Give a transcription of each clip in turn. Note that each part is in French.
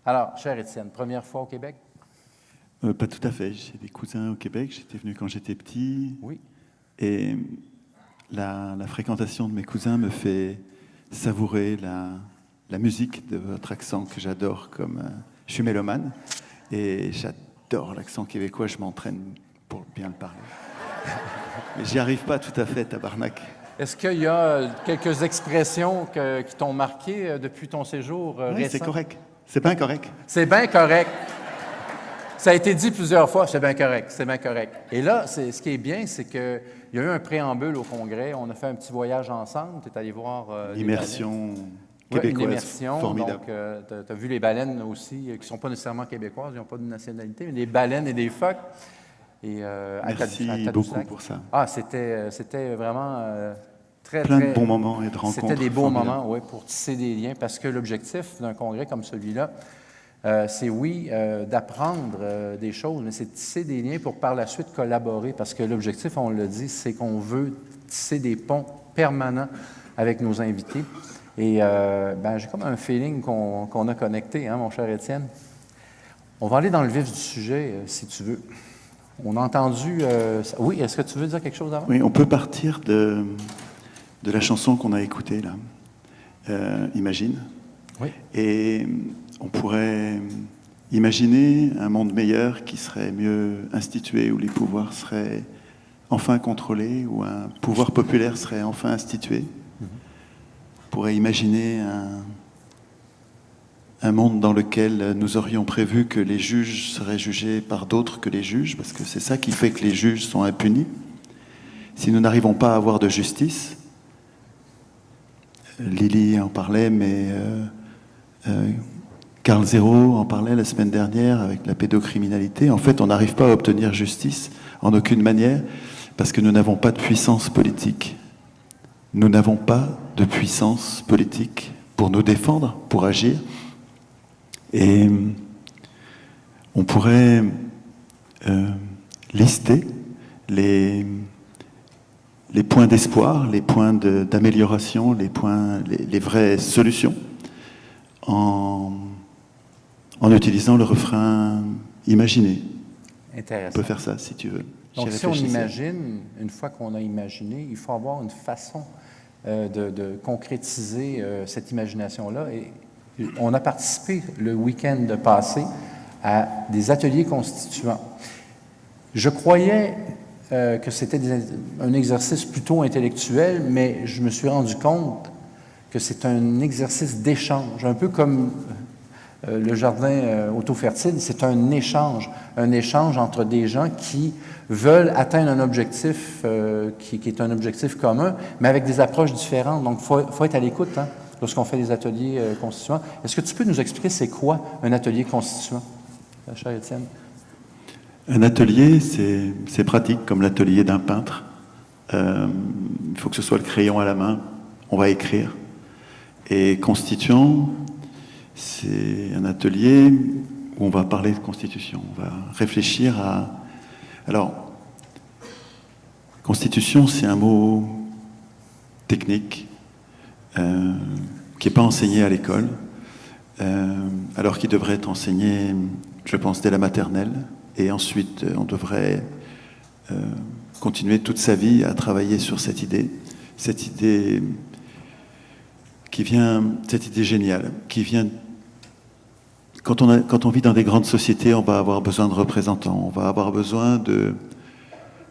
Alors, cher Étienne, première fois au Québec? Pas tout à fait. J'ai des cousins au Québec. J'étais venu quand j'étais petit. Oui. Et la fréquentation de mes cousins me fait savourer la musique de votre accent que j'adore. Je suis mélomane et j'adore l'accent québécois. Je m'entraîne pour bien le parler. Mais j'y arrive pas tout à fait, tabarnak. Est-ce qu'il y a quelques expressions qui t'ont marqué depuis ton séjour Oui, récent? c'est correct. C'est bien correct. C'est bien correct. Ça a été dit plusieurs fois, c'est bien correct, c'est bien correct. Et là, ce qui est bien, c'est qu'il y a eu un préambule au Congrès. On a fait un petit voyage ensemble. Tu es allé voir L'immersion québécoise. québécoise, Une immersion. formidable. Donc, tu as vu les baleines aussi, qui ne sont pas nécessairement québécoises, ils n'ont pas de nationalité, mais des baleines et des phoques. Et, Merci beaucoup pour ça. Ah, c'était vraiment Plein de bons moments et de rencontres. C'était des beaux moments, oui, pour tisser des liens, parce que l'objectif d'un congrès comme celui-là, c'est d'apprendre des choses, mais c'est de tisser des liens pour par la suite collaborer, parce que l'objectif, on l'a dit, c'est qu'on veut tisser des ponts permanents avec nos invités. Et j'ai comme un feeling qu'on a connecté, hein, mon cher Étienne. On va aller dans le vif du sujet, si tu veux. On a entendu... oui, est-ce que tu veux dire quelque chose avant? Oui, on peut partir de la chanson qu'on a écoutée, là. Imagine. Oui. Et on pourrait imaginer un monde meilleur qui serait mieux institué, où les pouvoirs seraient enfin contrôlés, où un pouvoir populaire serait enfin institué. On pourrait imaginer un monde dans lequel nous aurions prévu que les juges seraient jugés par d'autres que les juges, parce que c'est ça qui fait que les juges sont impunis. Si nous n'arrivons pas à avoir de justice, Lily en parlait, mais Carl Zero en parlait la semaine dernière avec la pédocriminalité. En fait, on n'arrive pas à obtenir justice en aucune manière parce que nous n'avons pas de puissance politique. Nous n'avons pas de puissance politique pour nous défendre, pour agir. Et on pourrait lister les points d'espoir, les points d'amélioration, les vraies solutions en utilisant le refrain imaginé. Intéressant. On peut faire ça si tu veux. Donc, si on imagine, une fois qu'on a imaginé, il faut avoir une façon de concrétiser cette imagination-là. Et on a participé le week-end passé à des ateliers constituants. Je croyais que c'était un exercice plutôt intellectuel, mais je me suis rendu compte que c'est un exercice d'échange, un peu comme le jardin auto-fertile, c'est un échange entre des gens qui veulent atteindre un objectif qui est un objectif commun, mais avec des approches différentes. Donc, il faut être à l'écoute lorsqu'on fait des ateliers constituants. Est-ce que tu peux nous expliquer c'est quoi un atelier constituant, cher Étienne? Un atelier, c'est pratique comme l'atelier d'un peintre. Il faut que ce soit le crayon à la main, on va écrire. Et constituant, c'est un atelier où on va parler de constitution, on va réfléchir à... Alors, constitution, c'est un mot technique qui n'est pas enseigné à l'école, alors qu'il devrait être enseigné, je pense, dès la maternelle. Et ensuite, on devrait continuer toute sa vie à travailler sur cette idée géniale, qui vient... Quand on vit dans des grandes sociétés, on va avoir besoin de représentants, on va avoir besoin de...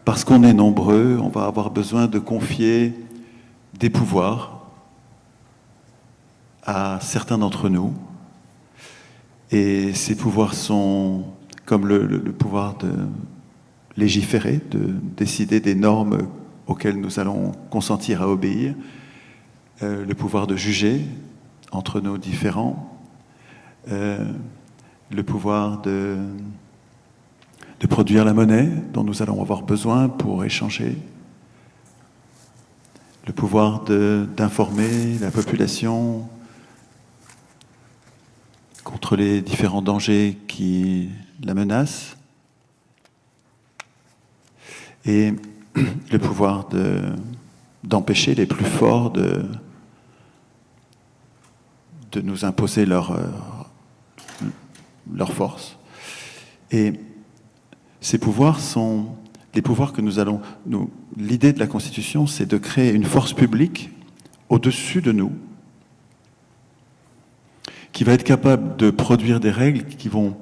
Parce qu'on est nombreux, on va avoir besoin de confier des pouvoirs à certains d'entre nous. Et ces pouvoirs sont comme le pouvoir de légiférer, de décider des normes auxquelles nous allons consentir à obéir, le pouvoir de juger entre nos différends, le pouvoir de produire la monnaie dont nous allons avoir besoin pour échanger, le pouvoir d'informer la population contre les différents dangers qui la menacent, et le pouvoir d'empêcher les plus forts de nous imposer leur force. Et ces pouvoirs sont les pouvoirs que nous allons... L'idée de la Constitution, c'est de créer une force publique au-dessus de nous, qui va être capable de produire des règles qui vont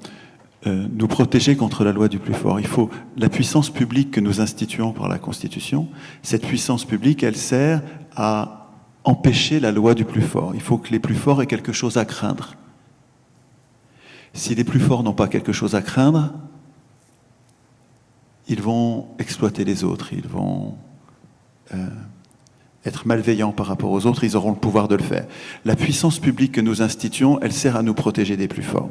nous protéger contre la loi du plus fort. Il faut la puissance publique que nous instituons par la Constitution. Cette puissance publique, elle sert à empêcher la loi du plus fort. Il faut que les plus forts aient quelque chose à craindre. Si les plus forts n'ont pas quelque chose à craindre, ils vont exploiter les autres, ils vont être malveillants par rapport aux autres, ils auront le pouvoir de le faire. La puissance publique que nous instituons, elle sert à nous protéger des plus forts.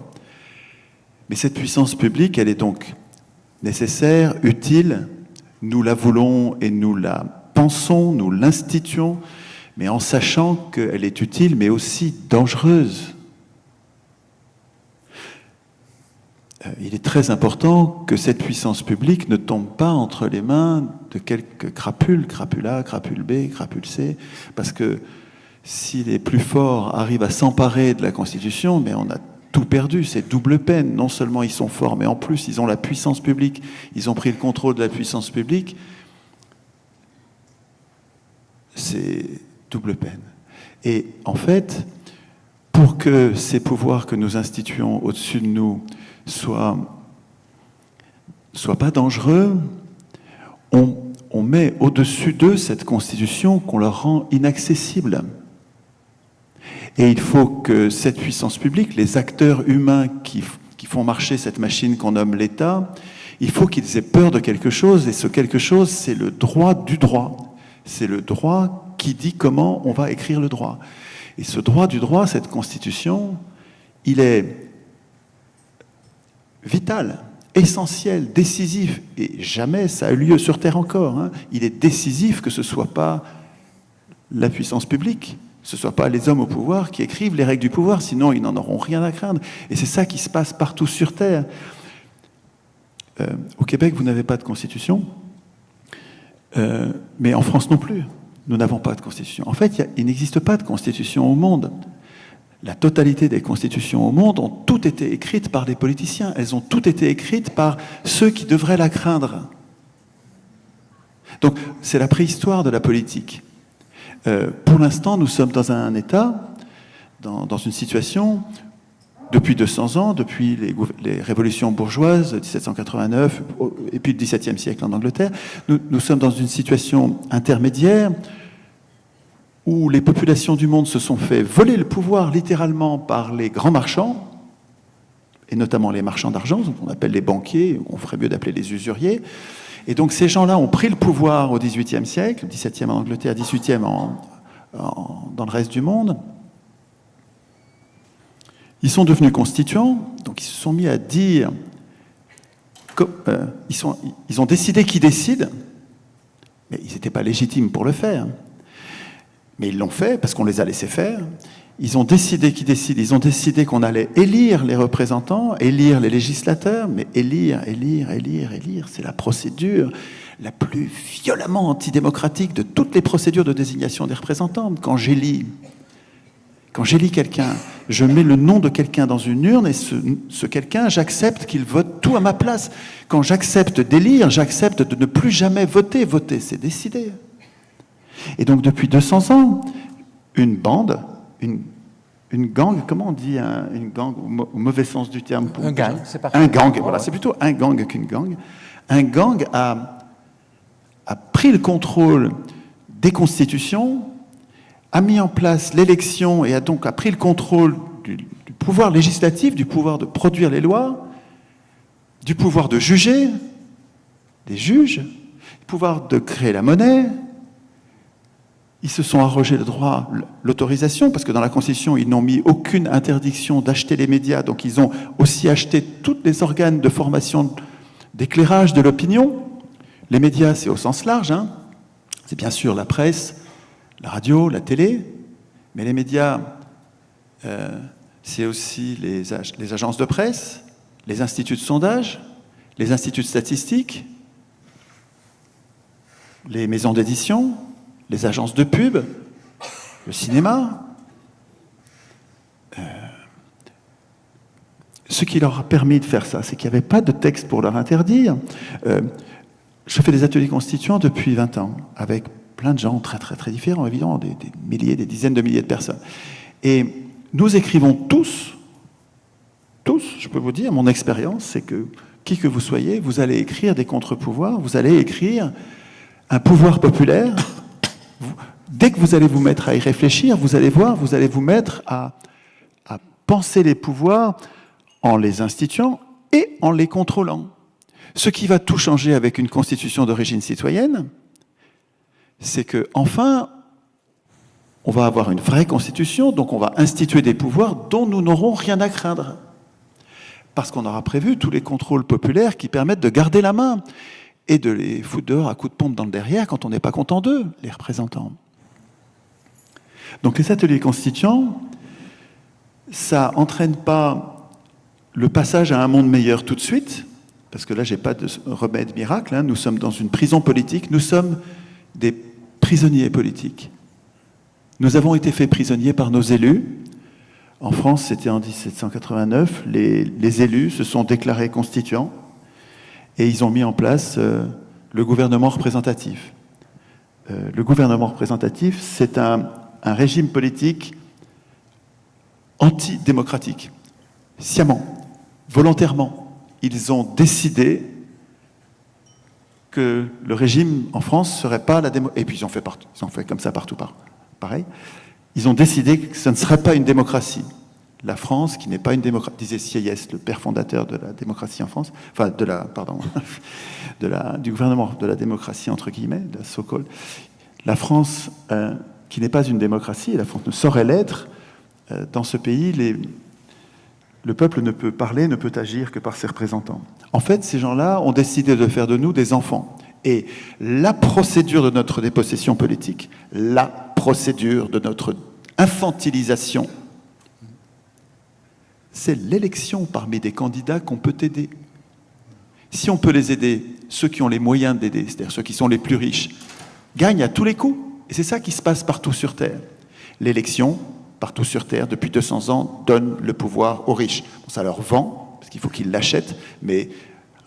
Mais cette puissance publique, elle est donc nécessaire, utile, nous la voulons et nous la pensons, nous l'instituons, mais en sachant qu'elle est utile, mais aussi dangereuse. Il est très important que cette puissance publique ne tombe pas entre les mains de quelques crapules, crapule A, crapule B, crapule C, parce que si les plus forts arrivent à s'emparer de la Constitution, mais on a tout perdu, c'est double peine. Non seulement ils sont forts, mais en plus ils ont la puissance publique, ils ont pris le contrôle de la puissance publique. C'est double peine. Et en fait, pour que ces pouvoirs que nous instituons au-dessus de nous soient pas dangereux, on met au-dessus d'eux cette Constitution qu'on leur rend inaccessible. Et il faut que cette puissance publique, les acteurs humains qui font marcher cette machine qu'on nomme l'État, il faut qu'ils aient peur de quelque chose, et ce quelque chose, c'est le droit du droit. C'est le droit qui dit comment on va écrire le droit. Et ce droit du droit, cette Constitution, il est vital, essentiel, décisif, et jamais ça a eu lieu sur Terre encore. Hein. Il est décisif que ce ne soit pas la puissance publique, ce ne soit pas les hommes au pouvoir qui écrivent les règles du pouvoir, sinon ils n'en auront rien à craindre. Et c'est ça qui se passe partout sur Terre. Au Québec, vous n'avez pas de constitution, mais en France non plus. Nous n'avons pas de constitution. En fait, il n'existe pas de constitution au monde. La totalité des constitutions au monde ont toutes été écrites par des politiciens. Elles ont toutes été écrites par ceux qui devraient la craindre. Donc, c'est la préhistoire de la politique. Pour l'instant, nous sommes dans un État, dans une situation, depuis 200 ans, depuis les révolutions bourgeoises, 1789, et puis le XVIIe siècle en Angleterre, nous sommes dans une situation intermédiaire où les populations du monde se sont fait voler le pouvoir littéralement par les grands marchands, et notamment les marchands d'argent, qu'on appelle les banquiers, on ferait mieux d'appeler les usuriers. Et donc ces gens-là ont pris le pouvoir au XVIIIe siècle, XVIIe en Angleterre, XVIIIe dans le reste du monde. Ils sont devenus constituants, donc ils se sont mis à dire... ils ont décidé qui décide, mais ils n'étaient pas légitimes pour le faire. Mais ils l'ont fait parce qu'on les a laissés faire. Ils ont décidé qui décide. Ils ont décidé qu'on allait élire les représentants, élire les législateurs, mais élire, c'est la procédure la plus violemment antidémocratique de toutes les procédures de désignation des représentants. Quand j'élis quelqu'un, je mets le nom de quelqu'un dans une urne et ce quelqu'un, j'accepte qu'il vote tout à ma place. Quand j'accepte d'élire, j'accepte de ne plus jamais voter. Voter, c'est décider. Et donc, depuis 200 ans, une bande, une gang, comment on dit une gang au mauvais sens du terme Un gang, c'est parfait. Un gang, voilà, c'est plutôt un gang qu'une gang. Un gang a pris le contrôle des constitutions, a mis en place l'élection et a pris le contrôle du pouvoir législatif, du pouvoir de produire les lois, du pouvoir de juger, des juges, du pouvoir de créer la monnaie. Ils se sont arrogés le droit, l'autorisation, parce que dans la Constitution, ils n'ont mis aucune interdiction d'acheter les médias, donc ils ont aussi acheté tous les organes de formation, d'éclairage de l'opinion. Les médias, c'est au sens large, hein. C'est bien sûr la presse, la radio, la télé, mais les médias, c'est aussi les agences de presse, les instituts de sondage, les instituts de statistique, les maisons d'édition, les agences de pub, le cinéma, ce qui leur a permis de faire ça, c'est qu'il n'y avait pas de texte pour leur interdire. Je fais des ateliers constituants depuis 20 ans, avec plein de gens très, très, très différents, évidemment, des milliers, des dizaines de milliers de personnes. Et nous écrivons tous, je peux vous dire, mon expérience, c'est que, qui que vous soyez, vous allez écrire des contre-pouvoirs, vous allez écrire un pouvoir populaire. Dès que vous allez vous mettre à y réfléchir, vous allez voir, vous allez vous mettre à penser les pouvoirs en les instituant et en les contrôlant. Ce qui va tout changer avec une constitution d'origine citoyenne, c'est que enfin, on va avoir une vraie constitution, donc on va instituer des pouvoirs dont nous n'aurons rien à craindre. Parce qu'on aura prévu tous les contrôles populaires qui permettent de garder la main et de les foutre dehors à coups de pompe dans le derrière quand on n'est pas content d'eux, les représentants. Donc les ateliers constituants, ça n'entraîne pas le passage à un monde meilleur tout de suite, parce que là, je n'ai pas de remède miracle, hein. Nous sommes dans une prison politique, nous sommes des prisonniers politiques. Nous avons été faits prisonniers par nos élus. En France, c'était en 1789, les élus se sont déclarés constituants et ils ont mis en place le gouvernement représentatif. Le gouvernement représentatif, c'est un régime politique antidémocratique, sciemment, volontairement. Ils ont décidé que le régime en France ne serait pas la démocratie. Et puis ils ont fait comme ça partout, pareil. Ils ont décidé que ce ne serait pas une démocratie. La France, qui n'est pas une démocratie, disait Sieyès, le père fondateur de la démocratie en France, enfin du gouvernement de la démocratie, entre guillemets, de la so-called. La France, qui n'est pas une démocratie, et la France ne saurait l'être, dans ce pays, le peuple ne peut parler, ne peut agir que par ses représentants. En fait, ces gens-là ont décidé de faire de nous des enfants. Et la procédure de notre dépossession politique, la procédure de notre infantilisation, c'est l'élection parmi des candidats qu'on peut aider. Si on peut les aider, ceux qui ont les moyens d'aider, c'est-à-dire ceux qui sont les plus riches, gagnent à tous les coups. Et c'est ça qui se passe partout sur Terre. L'élection, partout sur Terre, depuis 200 ans, donne le pouvoir aux riches. Bon, ça leur vend, parce qu'il faut qu'ils l'achètent, mais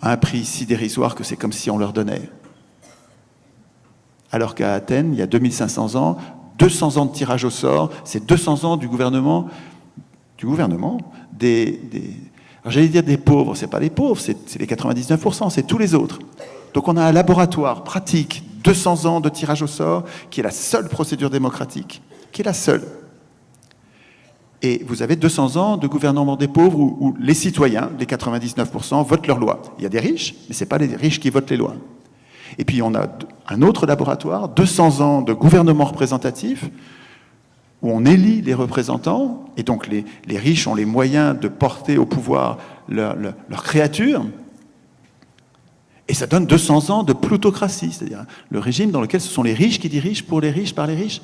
à un prix si dérisoire que c'est comme si on leur donnait. Alors qu'à Athènes, il y a 2500 ans, 200 ans de tirage au sort, c'est 200 ans du gouvernement, alors j'allais dire des pauvres, c'est pas les pauvres, c'est les 99%, c'est tous les autres. Donc on a un laboratoire pratique, 200 ans de tirage au sort, qui est la seule procédure démocratique, qui est la seule. Et vous avez 200 ans de gouvernement des pauvres où les citoyens, les 99%, votent leurs lois. Il y a des riches, mais ce n'est pas les riches qui votent les lois. Et puis on a un autre laboratoire, 200 ans de gouvernement représentatif, où on élit les représentants, et donc les riches ont les moyens de porter au pouvoir leurs créatures, et ça donne 200 ans de plutocratie, c'est-à-dire le régime dans lequel ce sont les riches qui dirigent pour les riches, par les riches.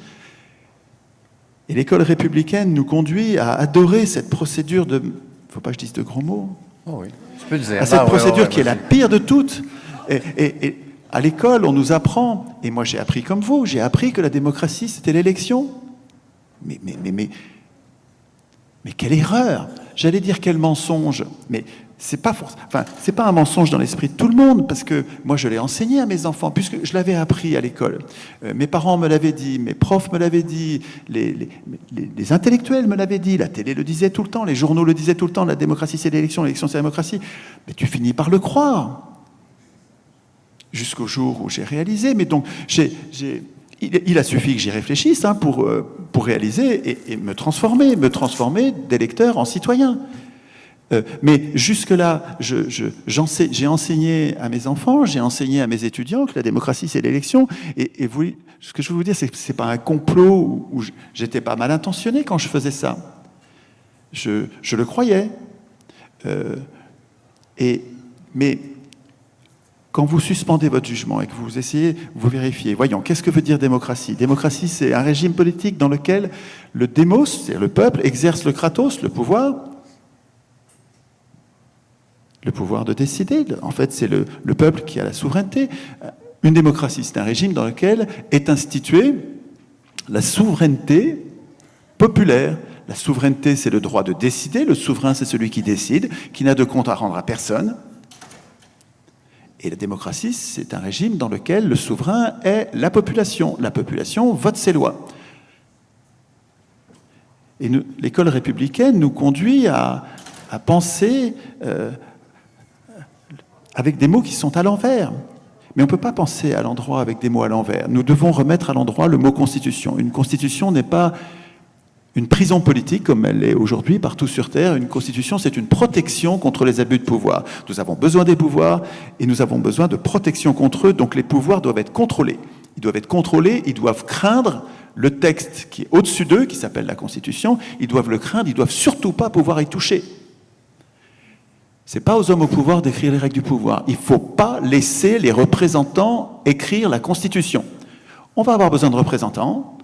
Et l'école républicaine nous conduit à adorer cette procédure de... Il ne faut pas que je dise de gros mots. Oh oui. Tu peux le dire. À cette procédure qui est la pire de toutes. Et à l'école, on nous apprend, et moi j'ai appris comme vous, j'ai appris que la démocratie, c'était l'élection. Mais quelle erreur! J'allais dire quel mensonge. Mais c'est pas un mensonge dans l'esprit de tout le monde, parce que moi je l'ai enseigné à mes enfants, puisque je l'avais appris à l'école. Mes parents me l'avaient dit, mes profs me l'avaient dit, les intellectuels me l'avaient dit, la télé le disait tout le temps, les journaux le disaient tout le temps, la démocratie c'est l'élection c'est la démocratie. Mais tu finis par le croire. Jusqu'au jour où j'ai réalisé. Mais donc, il a suffi que j'y réfléchisse pour réaliser et me transformer d'électeur en citoyen. Mais jusque-là, j'ai enseigné à mes enfants, j'ai enseigné à mes étudiants que la démocratie, c'est l'élection. Et vous, ce que je veux vous dire, c'est que ce n'est pas un complot où j'étais pas mal intentionné quand je faisais ça. Je le croyais. Mais quand vous suspendez votre jugement et que vous essayez, vous vérifiez, voyons, qu'est-ce que veut dire démocratie? Démocratie, c'est un régime politique dans lequel le démos, c'est-à-dire le peuple, exerce le kratos, le pouvoir de décider. En fait, c'est le peuple qui a la souveraineté. Une démocratie, c'est un régime dans lequel est instituée la souveraineté populaire, La souveraineté, c'est le droit de décider. Le souverain, c'est celui qui décide, qui n'a de compte à rendre à personne. Et la démocratie, c'est un régime dans lequel le souverain est la population. La population vote ses lois. Et l'école républicaine nous conduit à penser avec des mots qui sont à l'envers. Mais on ne peut pas penser à l'endroit avec des mots à l'envers. Nous devons remettre à l'endroit le mot constitution. Une constitution n'est pas une prison politique comme elle est aujourd'hui partout sur Terre. Une constitution, c'est une protection contre les abus de pouvoir. Nous avons besoin des pouvoirs et nous avons besoin de protection contre eux. Donc les pouvoirs doivent être contrôlés. Ils doivent être contrôlés, ils doivent craindre le texte qui est au-dessus d'eux, qui s'appelle la Constitution. Ils doivent le craindre, ils ne doivent surtout pas pouvoir y toucher. Ce n'est pas aux hommes au pouvoir d'écrire les règles du pouvoir. Il ne faut pas laisser les représentants écrire la Constitution. On va avoir besoin de représentants.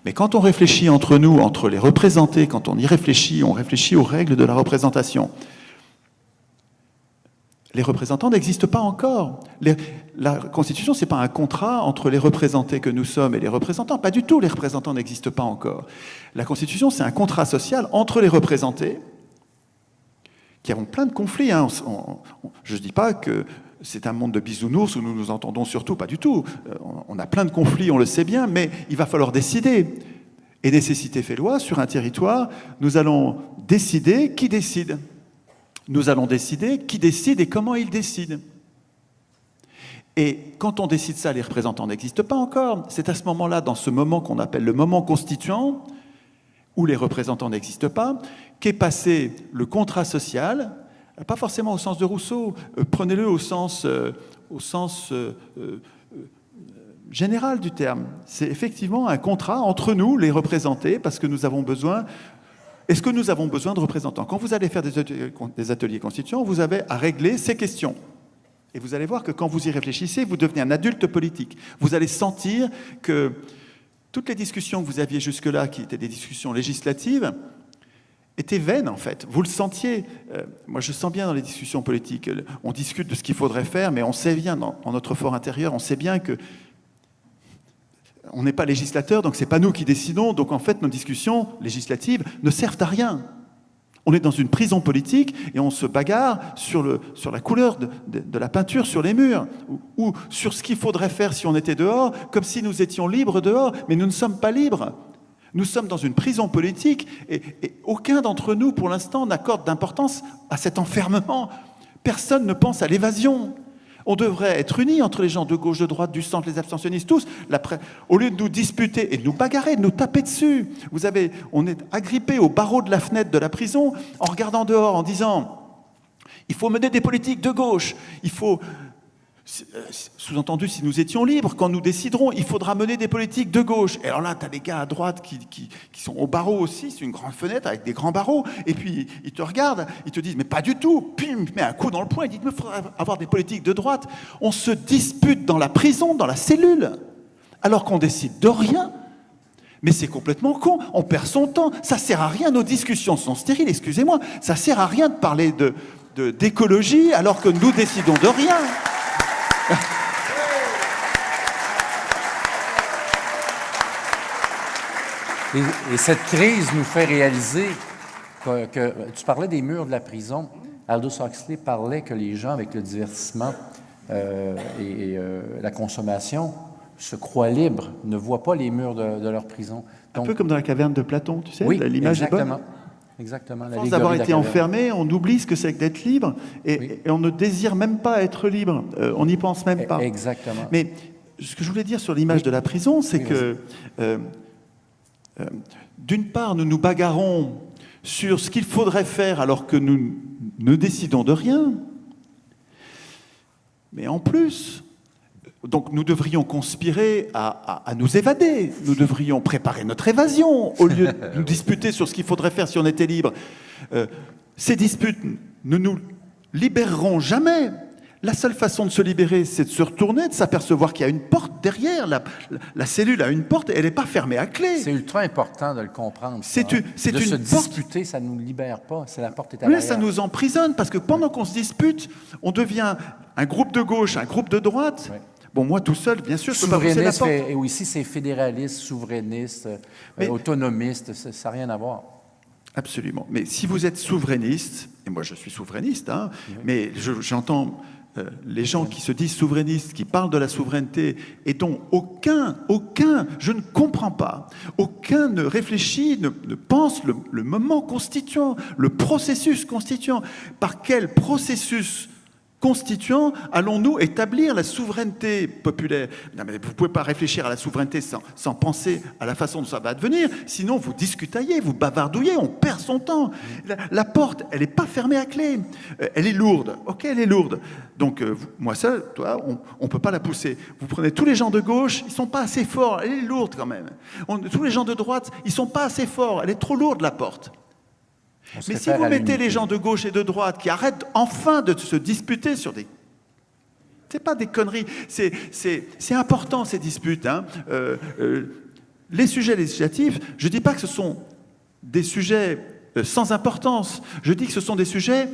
Mais quand on réfléchit entre nous, entre les représentés, quand on y réfléchit, on réfléchit aux règles de la représentation. Les représentants n'existent pas encore. La Constitution, ce n'est pas un contrat entre les représentés que nous sommes et les représentants. Pas du tout, les représentants n'existent pas encore. La Constitution, c'est un contrat social entre les représentés qui avons plein de conflits. Hein. Je ne dis pas que c'est un monde de bisounours où nous nous entendons surtout, pas du tout. On a plein de conflits, on le sait bien, mais il va falloir décider. Et nécessité fait loi, sur un territoire, nous allons décider qui décide. Nous allons décider qui décide et comment il décide. Et quand on décide ça, les représentants n'existent pas encore. C'est à ce moment-là, dans ce moment qu'on appelle le moment constituant, où les représentants n'existent pas, qu'est passé le contrat social, pas forcément au sens de Rousseau, prenez-le au sens général du terme. C'est effectivement un contrat entre nous, les représentés, parce que nous avons besoin... Est-ce que nous avons besoin de représentants? Quand vous allez faire des ateliers constituants, vous avez à régler ces questions. Et vous allez voir que quand vous y réfléchissez, vous devenez un adulte politique. Vous allez sentir que toutes les discussions que vous aviez jusque-là, qui étaient des discussions législatives, étaient vaines, en fait. Vous le sentiez. Moi, je sens bien dans les discussions politiques. On discute de ce qu'il faudrait faire, mais on sait bien, dans notre fort intérieur, on sait bien que on n'est pas législateur, donc ce n'est pas nous qui décidons. Donc, en fait, nos discussions législatives ne servent à rien. On est dans une prison politique et on se bagarre sur la couleur de la peinture sur les murs ou sur ce qu'il faudrait faire si on était dehors, comme si nous étions libres dehors, mais nous ne sommes pas libres. Nous sommes dans une prison politique et aucun d'entre nous, pour l'instant, n'accorde d'importance à cet enfermement. Personne ne pense à l'évasion. On devrait être unis entre les gens de gauche, de droite, du centre, les abstentionnistes, tous. Au lieu de nous disputer et de nous bagarrer, de nous taper dessus. On est agrippé au barreau de la fenêtre de la prison en regardant dehors, en disant « il faut mener des politiques de gauche, il faut... » Sous-entendu, si nous étions libres, quand nous déciderons, il faudra mener des politiques de gauche. Et alors là, tu as les gars à droite qui sont au barreau aussi, c'est une grande fenêtre avec des grands barreaux, et puis ils te regardent, ils te disent « mais pas du tout !» Puis ils me mettent un coup dans le poing, ils disent « mais il faudra avoir des politiques de droite !» On se dispute dans la prison, dans la cellule, alors qu'on décide de rien. Mais c'est complètement con, on perd son temps, ça sert à rien, nos discussions sont stériles, excusez-moi, ça sert à rien de parler d'écologie alors que nous décidons de rien. Et cette crise nous fait réaliser que tu parlais des murs de la prison. Aldous Huxley parlait que les gens, avec le divertissement et la consommation, se croient libres, ne voient pas les murs de leur prison. Donc, un peu comme dans la caverne de Platon, tu sais, oui, l'image est bonne. Exactement. À force d'avoir été enfermé, on oublie ce que c'est que d'être libre et on ne désire même pas être libre. On n'y pense même pas. Exactement. Mais ce que je voulais dire sur l'image de la prison, c'est que d'une part, nous nous bagarrons sur ce qu'il faudrait faire alors que nous ne décidons de rien. Mais en plus, donc nous devrions conspirer à nous évader. Nous devrions préparer notre évasion au lieu de nous disputer sur ce qu'il faudrait faire si on était libre. Ces disputes ne nous libéreront jamais. La seule façon de se libérer, c'est de se retourner, de s'apercevoir qu'il y a une porte derrière. La cellule a une porte et elle n'est pas fermée à clé. C'est ultra important de le comprendre. C'est de une se porte. disputer, ça ne nous libère pas. C'est la porte est à Oui, l'arrière. ça nous emprisonne parce que pendant qu'on se dispute, on devient un groupe de gauche, un groupe de droite. Oui. Bon, moi tout seul, bien sûr, je peux pas pousser la porte. Et aussi, c'est fédéraliste, souverainiste, autonomiste, ça n'a rien à voir. Absolument. Mais si vous êtes souverainiste, et moi je suis souverainiste, hein, Oui. mais j'entends les gens qui se disent souverainistes, qui parlent de la souveraineté, et dont aucun, je ne comprends pas, aucun ne réfléchit, ne pense le moment constituant, le processus constituant. Par quel processus constituant allons-nous établir la souveraineté populaire? Non, mais vous ne pouvez pas réfléchir à la souveraineté sans penser à la façon dont ça va advenir, sinon vous discutaillez, vous bavardouillez, on perd son temps. La porte, elle n'est pas fermée à clé, elle est lourde, ok, elle est lourde. Donc moi seul, toi, on ne peut pas la pousser. Vous prenez tous les gens de gauche, ils ne sont pas assez forts, elle est lourde quand même. Tous les gens de droite, ils ne sont pas assez forts, elle est trop lourde la porte. Mais si vous mettez les gens de gauche et de droite qui arrêtent enfin de se disputer sur des... C'est pas des conneries, c'est important ces disputes. Hein. Les sujets législatifs, je ne dis pas que ce sont des sujets sans importance, je dis que ce sont des sujets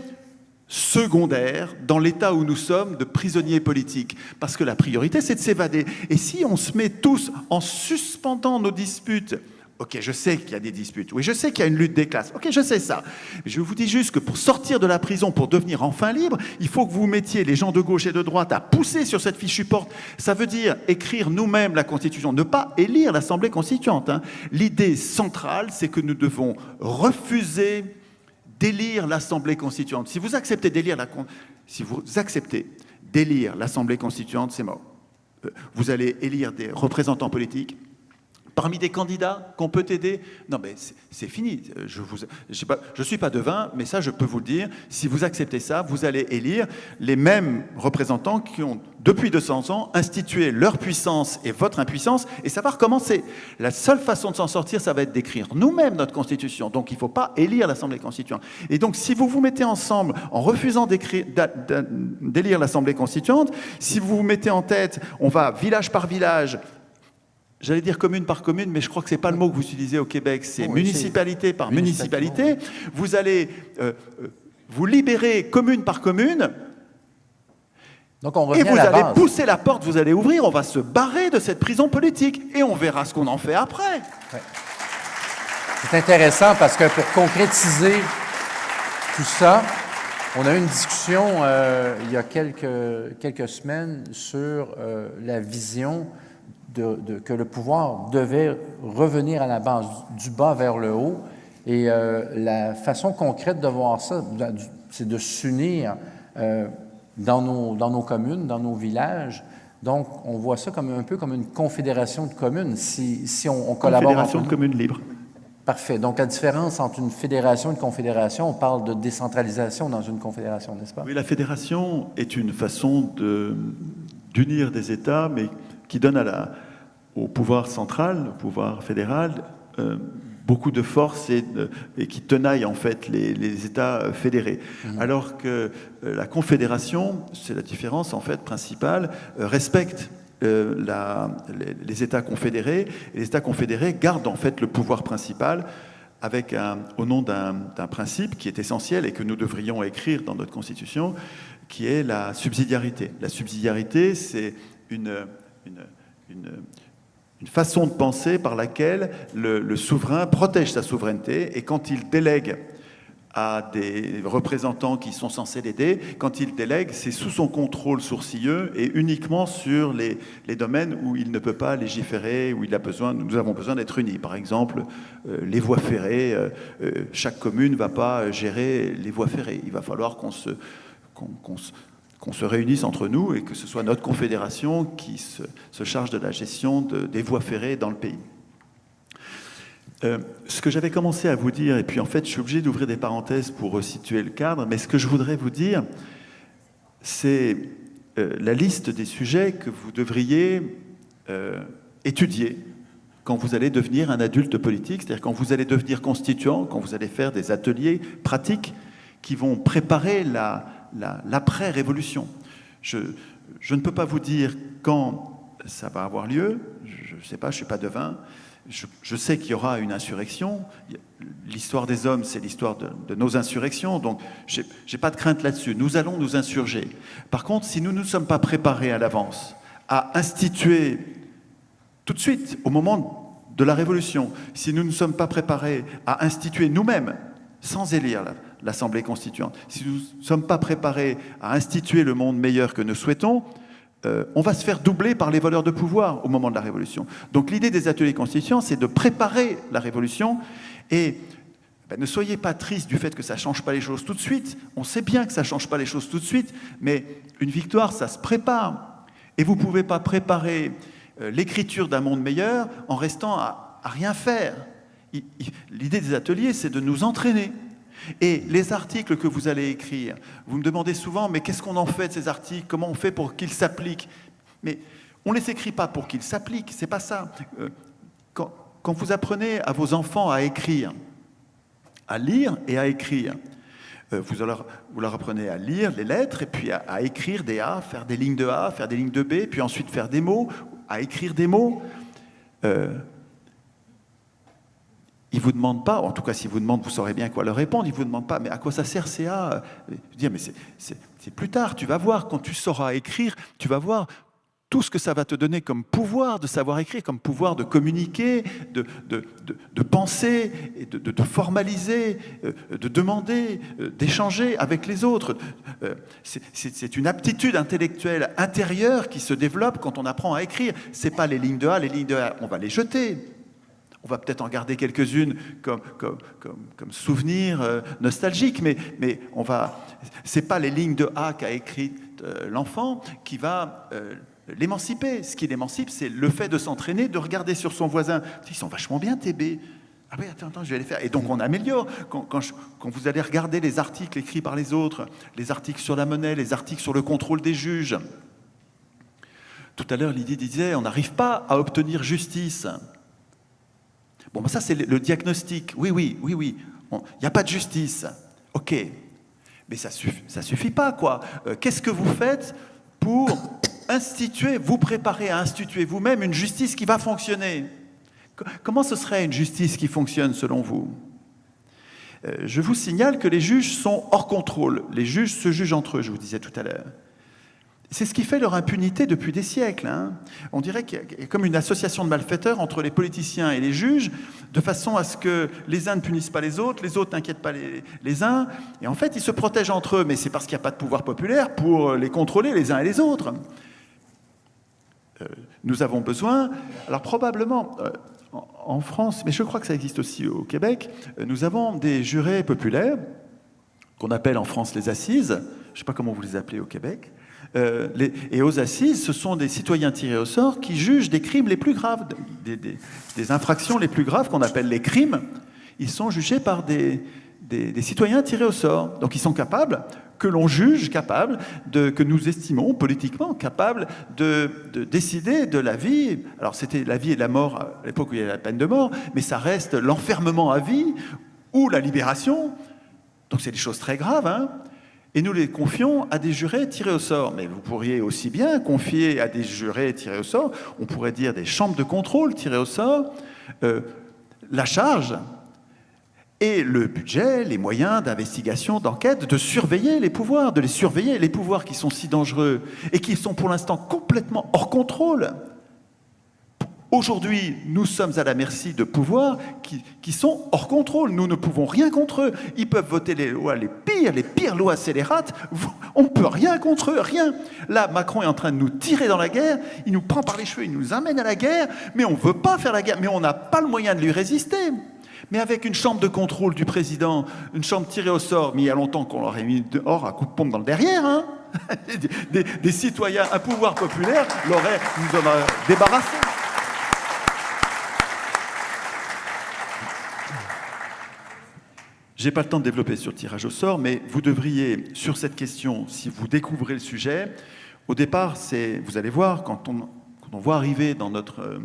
secondaires dans l'état où nous sommes de prisonniers politiques. Parce que la priorité, c'est de s'évader. Et si on se met tous en suspendant nos disputes... Ok, je sais qu'il y a des disputes. Oui, je sais qu'il y a une lutte des classes. Ok, je sais ça. Je vous dis juste que pour sortir de la prison, pour devenir enfin libre, il faut que vous mettiez les gens de gauche et de droite à pousser sur cette fichue porte. Ça veut dire écrire nous-mêmes la Constitution, ne pas élire l'Assemblée constituante. Hein. L'idée centrale, c'est que nous devons refuser d'élire l'Assemblée constituante. Si vous acceptez d'élire l'Assemblée constituante, c'est mort. Vous allez élire des représentants politiques. Parmi des candidats qu'on peut aider, non mais c'est fini. Je ne suis pas devin, mais ça je peux vous le dire. Si vous acceptez ça, vous allez élire les mêmes représentants qui ont, depuis 200 ans, institué leur puissance et votre impuissance, et ça va recommencer. La seule façon de s'en sortir, ça va être d'écrire nous-mêmes notre Constitution. Donc il ne faut pas élire l'Assemblée constituante. Et donc si vous vous mettez ensemble en refusant d'élire l'Assemblée constituante, si vous vous mettez en tête, on va village par village, j'allais dire commune par commune, mais je crois que ce n'est pas le mot que vous utilisez au Québec, c'est municipalité par municipalité. Vous allez vous libérer commune par commune, donc on revient et vous à la allez base. pousser la porte, vous allez ouvrir, on va se barrer de cette prison politique, et on verra ce qu'on en fait après. Ouais. C'est intéressant parce que pour concrétiser tout ça, on a eu une discussion il y a quelques semaines sur la vision que le pouvoir devait revenir à la base, du bas vers le haut. Et la façon concrète de voir ça, c'est de s'unir dans nos communes, dans nos villages. Donc, on voit ça comme un peu comme une confédération de communes, si on collabore. Confédération de communes libres. Parfait. Donc, la différence entre une fédération et une confédération, on parle de décentralisation dans une confédération, n'est-ce pas? Oui, la fédération est une façon d'unir des États, mais qui donne au pouvoir central, au pouvoir fédéral, beaucoup de force et qui tenaille en fait les États fédérés. Alors que la confédération, c'est la différence en fait principale, respecte les États confédérés, et les États confédérés gardent en fait le pouvoir principal au nom d'un principe qui est essentiel et que nous devrions écrire dans notre Constitution, qui est la subsidiarité. La subsidiarité, c'est une façon de penser par laquelle le souverain protège sa souveraineté, et quand il délègue à des représentants qui sont censés l'aider, quand il délègue, c'est sous son contrôle sourcilleux et uniquement sur les domaines où il ne peut pas légiférer, où nous avons besoin d'être unis. Par exemple, les voies ferrées, chaque commune ne va pas gérer les voies ferrées. Il va falloir qu'on se réunisse entre nous et que ce soit notre confédération qui se charge de la gestion des voies ferrées dans le pays. Ce que j'avais commencé à vous dire, et puis en fait je suis obligé d'ouvrir des parenthèses pour resituer le cadre, mais ce que je voudrais vous dire, c'est la liste des sujets que vous devriez étudier quand vous allez devenir un adulte politique, c'est-à-dire quand vous allez devenir constituant, quand vous allez faire des ateliers pratiques qui vont préparer l'après-révolution. Je ne peux pas vous dire quand ça va avoir lieu, je ne sais pas, je ne suis pas devin. Je sais qu'il y aura une insurrection. L'histoire des hommes, c'est l'histoire de nos insurrections, donc je n'ai pas de crainte là-dessus. Nous allons nous insurger. Par contre, si nous ne nous sommes pas préparés à l'avance à instituer tout de suite, au moment de la Révolution, si nous ne sommes pas préparés à instituer nous-mêmes sans élire l'Assemblée constituante, si nous ne sommes pas préparés à instituer le monde meilleur que nous souhaitons, on va se faire doubler par les voleurs de pouvoir au moment de la Révolution. Donc l'idée des ateliers constituants, c'est de préparer la Révolution et ne soyez pas tristes du fait que ça ne change pas les choses tout de suite. On sait bien que ça ne change pas les choses tout de suite, mais une victoire, ça se prépare. Et vous ne pouvez pas préparer l'écriture d'un monde meilleur en restant à rien faire. L'idée des ateliers, c'est de nous entraîner. Et les articles que vous allez écrire, vous me demandez souvent, mais qu'est-ce qu'on en fait de ces articles? Comment on fait pour qu'ils s'appliquent? Mais on ne les écrit pas pour qu'ils s'appliquent, c'est pas ça. Quand vous apprenez à vos enfants à écrire, à lire et à écrire, vous leur apprenez à lire les lettres et puis à écrire des A, faire des lignes de A, faire des lignes de B, puis ensuite faire des mots, à écrire des mots. Ils ne vous demandent pas, en tout cas s'ils vous demandent, vous saurez bien quoi leur répondre, ils ne vous demandent pas, mais à quoi ça sert CA? Dire, mais c'est plus tard, tu vas voir, quand tu sauras écrire, tu vas voir tout ce que ça va te donner comme pouvoir de savoir écrire, comme pouvoir de communiquer, de penser, et de formaliser, de demander, d'échanger avec les autres. C'est une aptitude intellectuelle intérieure qui se développe quand on apprend à écrire. Ce n'est pas les lignes de A, on va les jeter. On va peut-être en garder quelques-unes comme souvenir nostalgique, mais ce n'est pas les lignes de A qu'a écrites l'enfant qui va l'émanciper. Ce qui l'émancipe, c'est le fait de s'entraîner, de regarder sur son voisin. Ils sont vachement bien, tes B. Ah oui, attends, je vais les faire. Et donc on améliore. Quand vous allez regarder les articles écrits par les autres, les articles sur la monnaie, les articles sur le contrôle des juges. Tout à l'heure, Lydie disait, on n'arrive pas à obtenir justice. Bon, ben ça, c'est le diagnostic. Oui. Il n'y a pas de justice. OK. Mais ça suffit pas, quoi. Qu'est-ce que vous faites pour vous préparer à instituer vous-même une justice qui va fonctionner? Comment ce serait une justice qui fonctionne, selon vous? Je vous signale que les juges sont hors contrôle. Les juges se jugent entre eux, je vous disais tout à l'heure. C'est ce qui fait leur impunité depuis des siècles. Hein. On dirait qu'il y a comme une association de malfaiteurs entre les politiciens et les juges, de façon à ce que les uns ne punissent pas les autres n'inquiètent pas les uns. Et en fait, ils se protègent entre eux, mais c'est parce qu'il n'y a pas de pouvoir populaire pour les contrôler les uns et les autres. Nous avons besoin, alors probablement en France, mais je crois que ça existe aussi au Québec, nous avons des jurés populaires, qu'on appelle en France les assises, je ne sais pas comment vous les appelez au Québec, et aux assises, ce sont des citoyens tirés au sort qui jugent des crimes les plus graves, des infractions les plus graves qu'on appelle les crimes. Ils sont jugés par des citoyens tirés au sort. Donc ils sont capables, que l'on juge capables, que nous estimons politiquement capables de décider de la vie. Alors c'était la vie et la mort à l'époque où il y avait la peine de mort, mais ça reste l'enfermement à vie ou la libération. Donc c'est des choses très graves, hein. Et nous les confions à des jurés tirés au sort. Mais vous pourriez aussi bien confier à des jurés tirés au sort, on pourrait dire des chambres de contrôle tirées au sort, la charge et le budget, les moyens d'investigation, d'enquête, de surveiller les pouvoirs, de les surveiller, les pouvoirs qui sont si dangereux et qui sont pour l'instant complètement hors contrôle. Aujourd'hui, nous sommes à la merci de pouvoirs qui sont hors contrôle. Nous ne pouvons rien contre eux. Ils peuvent voter les lois les pires lois scélérates. On ne peut rien contre eux, rien. Là, Macron est en train de nous tirer dans la guerre. Il nous prend par les cheveux, il nous amène à la guerre. Mais on ne veut pas faire la guerre. Mais on n'a pas le moyen de lui résister. Mais avec une chambre de contrôle du président, une chambre tirée au sort, mais il y a longtemps qu'on l'aurait mis dehors à coups de pompe dans le derrière, hein. Des citoyens, un pouvoir populaire nous en a débarrassés. Je n'ai pas le temps de développer sur le tirage au sort, mais vous devriez, sur cette question, si vous découvrez le sujet, au départ, vous allez voir, quand on voit arriver dans notre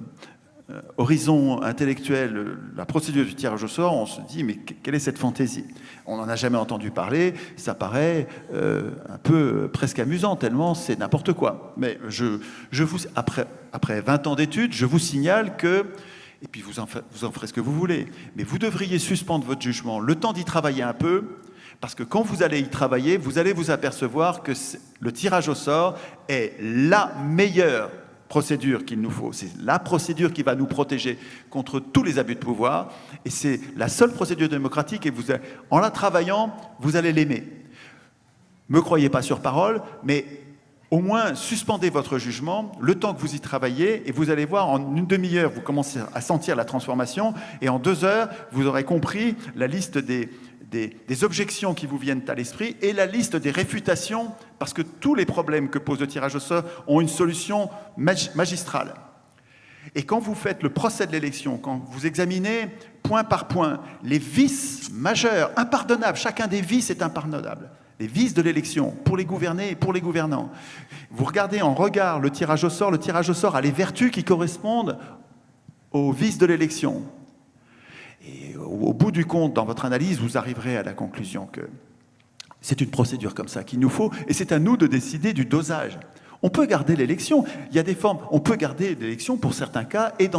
horizon intellectuel la procédure du tirage au sort, on se dit, mais quelle est cette fantaisie? On n'en a jamais entendu parler, ça paraît un peu presque amusant, tellement c'est n'importe quoi. Mais après 20 ans d'études, je vous signale que, et puis vous en ferez ce que vous voulez, mais vous devriez suspendre votre jugement, le temps d'y travailler un peu, parce que quand vous allez y travailler, vous allez vous apercevoir que le tirage au sort est la meilleure procédure qu'il nous faut. C'est la procédure qui va nous protéger contre tous les abus de pouvoir. Et c'est la seule procédure démocratique. Et en la travaillant, vous allez l'aimer. Ne me croyez pas sur parole, mais au moins suspendez votre jugement le temps que vous y travaillez. Et vous allez voir, en une demi-heure, vous commencez à sentir la transformation. Et en 2 heures, vous aurez compris la liste des objections qui vous viennent à l'esprit et la liste des réfutations, parce que tous les problèmes que pose le tirage au sort ont une solution magistrale. Et quand vous faites le procès de l'élection, quand vous examinez point par point les vices majeurs, impardonnables, chacun des vices est impardonnable, les vices de l'élection pour les gouvernés et pour les gouvernants, vous regardez en regard le tirage au sort a les vertus qui correspondent aux vices de l'élection. Et au bout du compte, dans votre analyse, vous arriverez à la conclusion que c'est une procédure comme ça qu'il nous faut, et c'est à nous de décider du dosage. On peut garder l'élection, il y a des formes, on peut garder l'élection pour certains cas et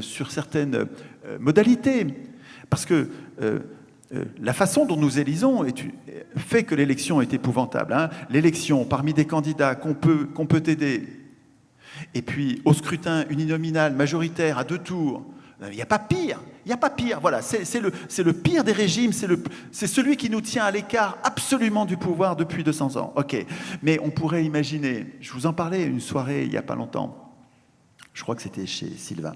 sur certaines modalités. Parce que la façon dont nous élisons fait que l'élection est épouvantable. Hein. L'élection parmi des candidats qu'on peut aider, et puis au scrutin uninominal majoritaire à 2 tours, il n'y a pas pire. Il n'y a pas pire. Voilà, c'est le pire des régimes. C'est celui qui nous tient à l'écart absolument du pouvoir depuis 200 ans. Ok. Mais on pourrait imaginer. Je vous en parlais une soirée il n'y a pas longtemps. Je crois que c'était chez Sylvain.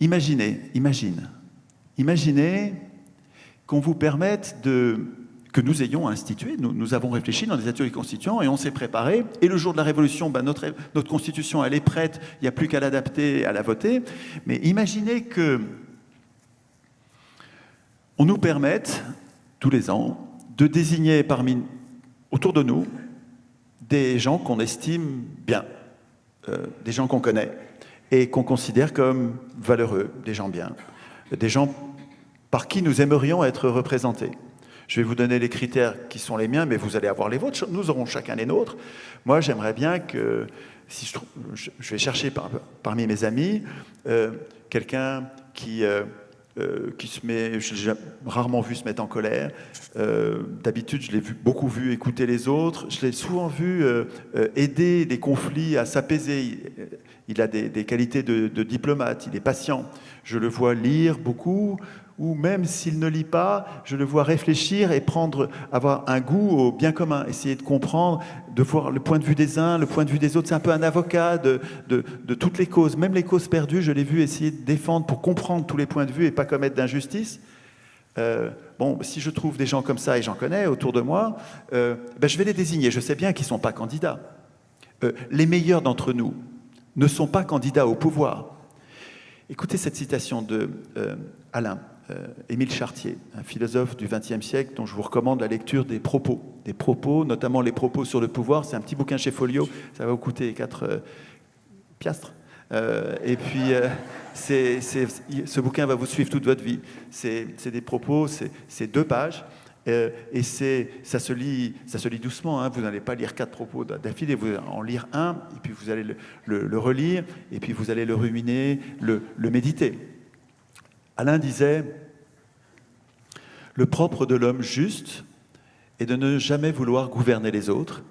Imaginez qu'on vous permette que nous ayons institué, nous avons réfléchi dans des ateliers constituants et on s'est préparé. Et le jour de la Révolution, notre Constitution, elle est prête, il n'y a plus qu'à l'adapter, à la voter. Mais imaginez qu'on nous permette, tous les ans, de désigner autour de nous des gens qu'on estime bien, des gens qu'on connaît et qu'on considère comme valeureux, des gens bien, des gens par qui nous aimerions être représentés. Je vais vous donner les critères qui sont les miens, mais vous allez avoir les vôtres. Nous aurons chacun les nôtres. Moi, j'aimerais bien que, si je vais chercher parmi mes amis, quelqu'un qui se met, je l'ai rarement vu se mettre en colère. D'habitude, je l'ai beaucoup vu écouter les autres. Je l'ai souvent vu aider les conflits à s'apaiser. Il a des qualités de diplomate, il est patient. Je le vois lire beaucoup, ou même s'il ne lit pas, je le vois réfléchir et avoir un goût au bien commun, essayer de comprendre, de voir le point de vue des uns, le point de vue des autres. C'est un peu un avocat de toutes les causes, même les causes perdues, je l'ai vu essayer de défendre pour comprendre tous les points de vue et pas commettre d'injustice. Si je trouve des gens comme ça, et j'en connais autour de moi, je vais les désigner. Je sais bien qu'ils ne sont pas candidats. Les meilleurs d'entre nous ne sont pas candidats au pouvoir. Écoutez cette citation de Émile Chartier, un philosophe du XXe siècle dont je vous recommande la lecture des propos, notamment les propos sur le pouvoir. C'est un petit bouquin chez Folio, ça va vous coûter 4 piastres. Et puis, ce bouquin va vous suivre toute votre vie. C'est des propos, c'est 2 pages. Et ça se lit doucement, hein. Vous n'allez pas lire 4 propos d'affilée, vous allez en lire un, et puis vous allez le relire, et puis vous allez le ruminer, le méditer. Alain disait « Le propre de l'homme juste est de ne jamais vouloir gouverner les autres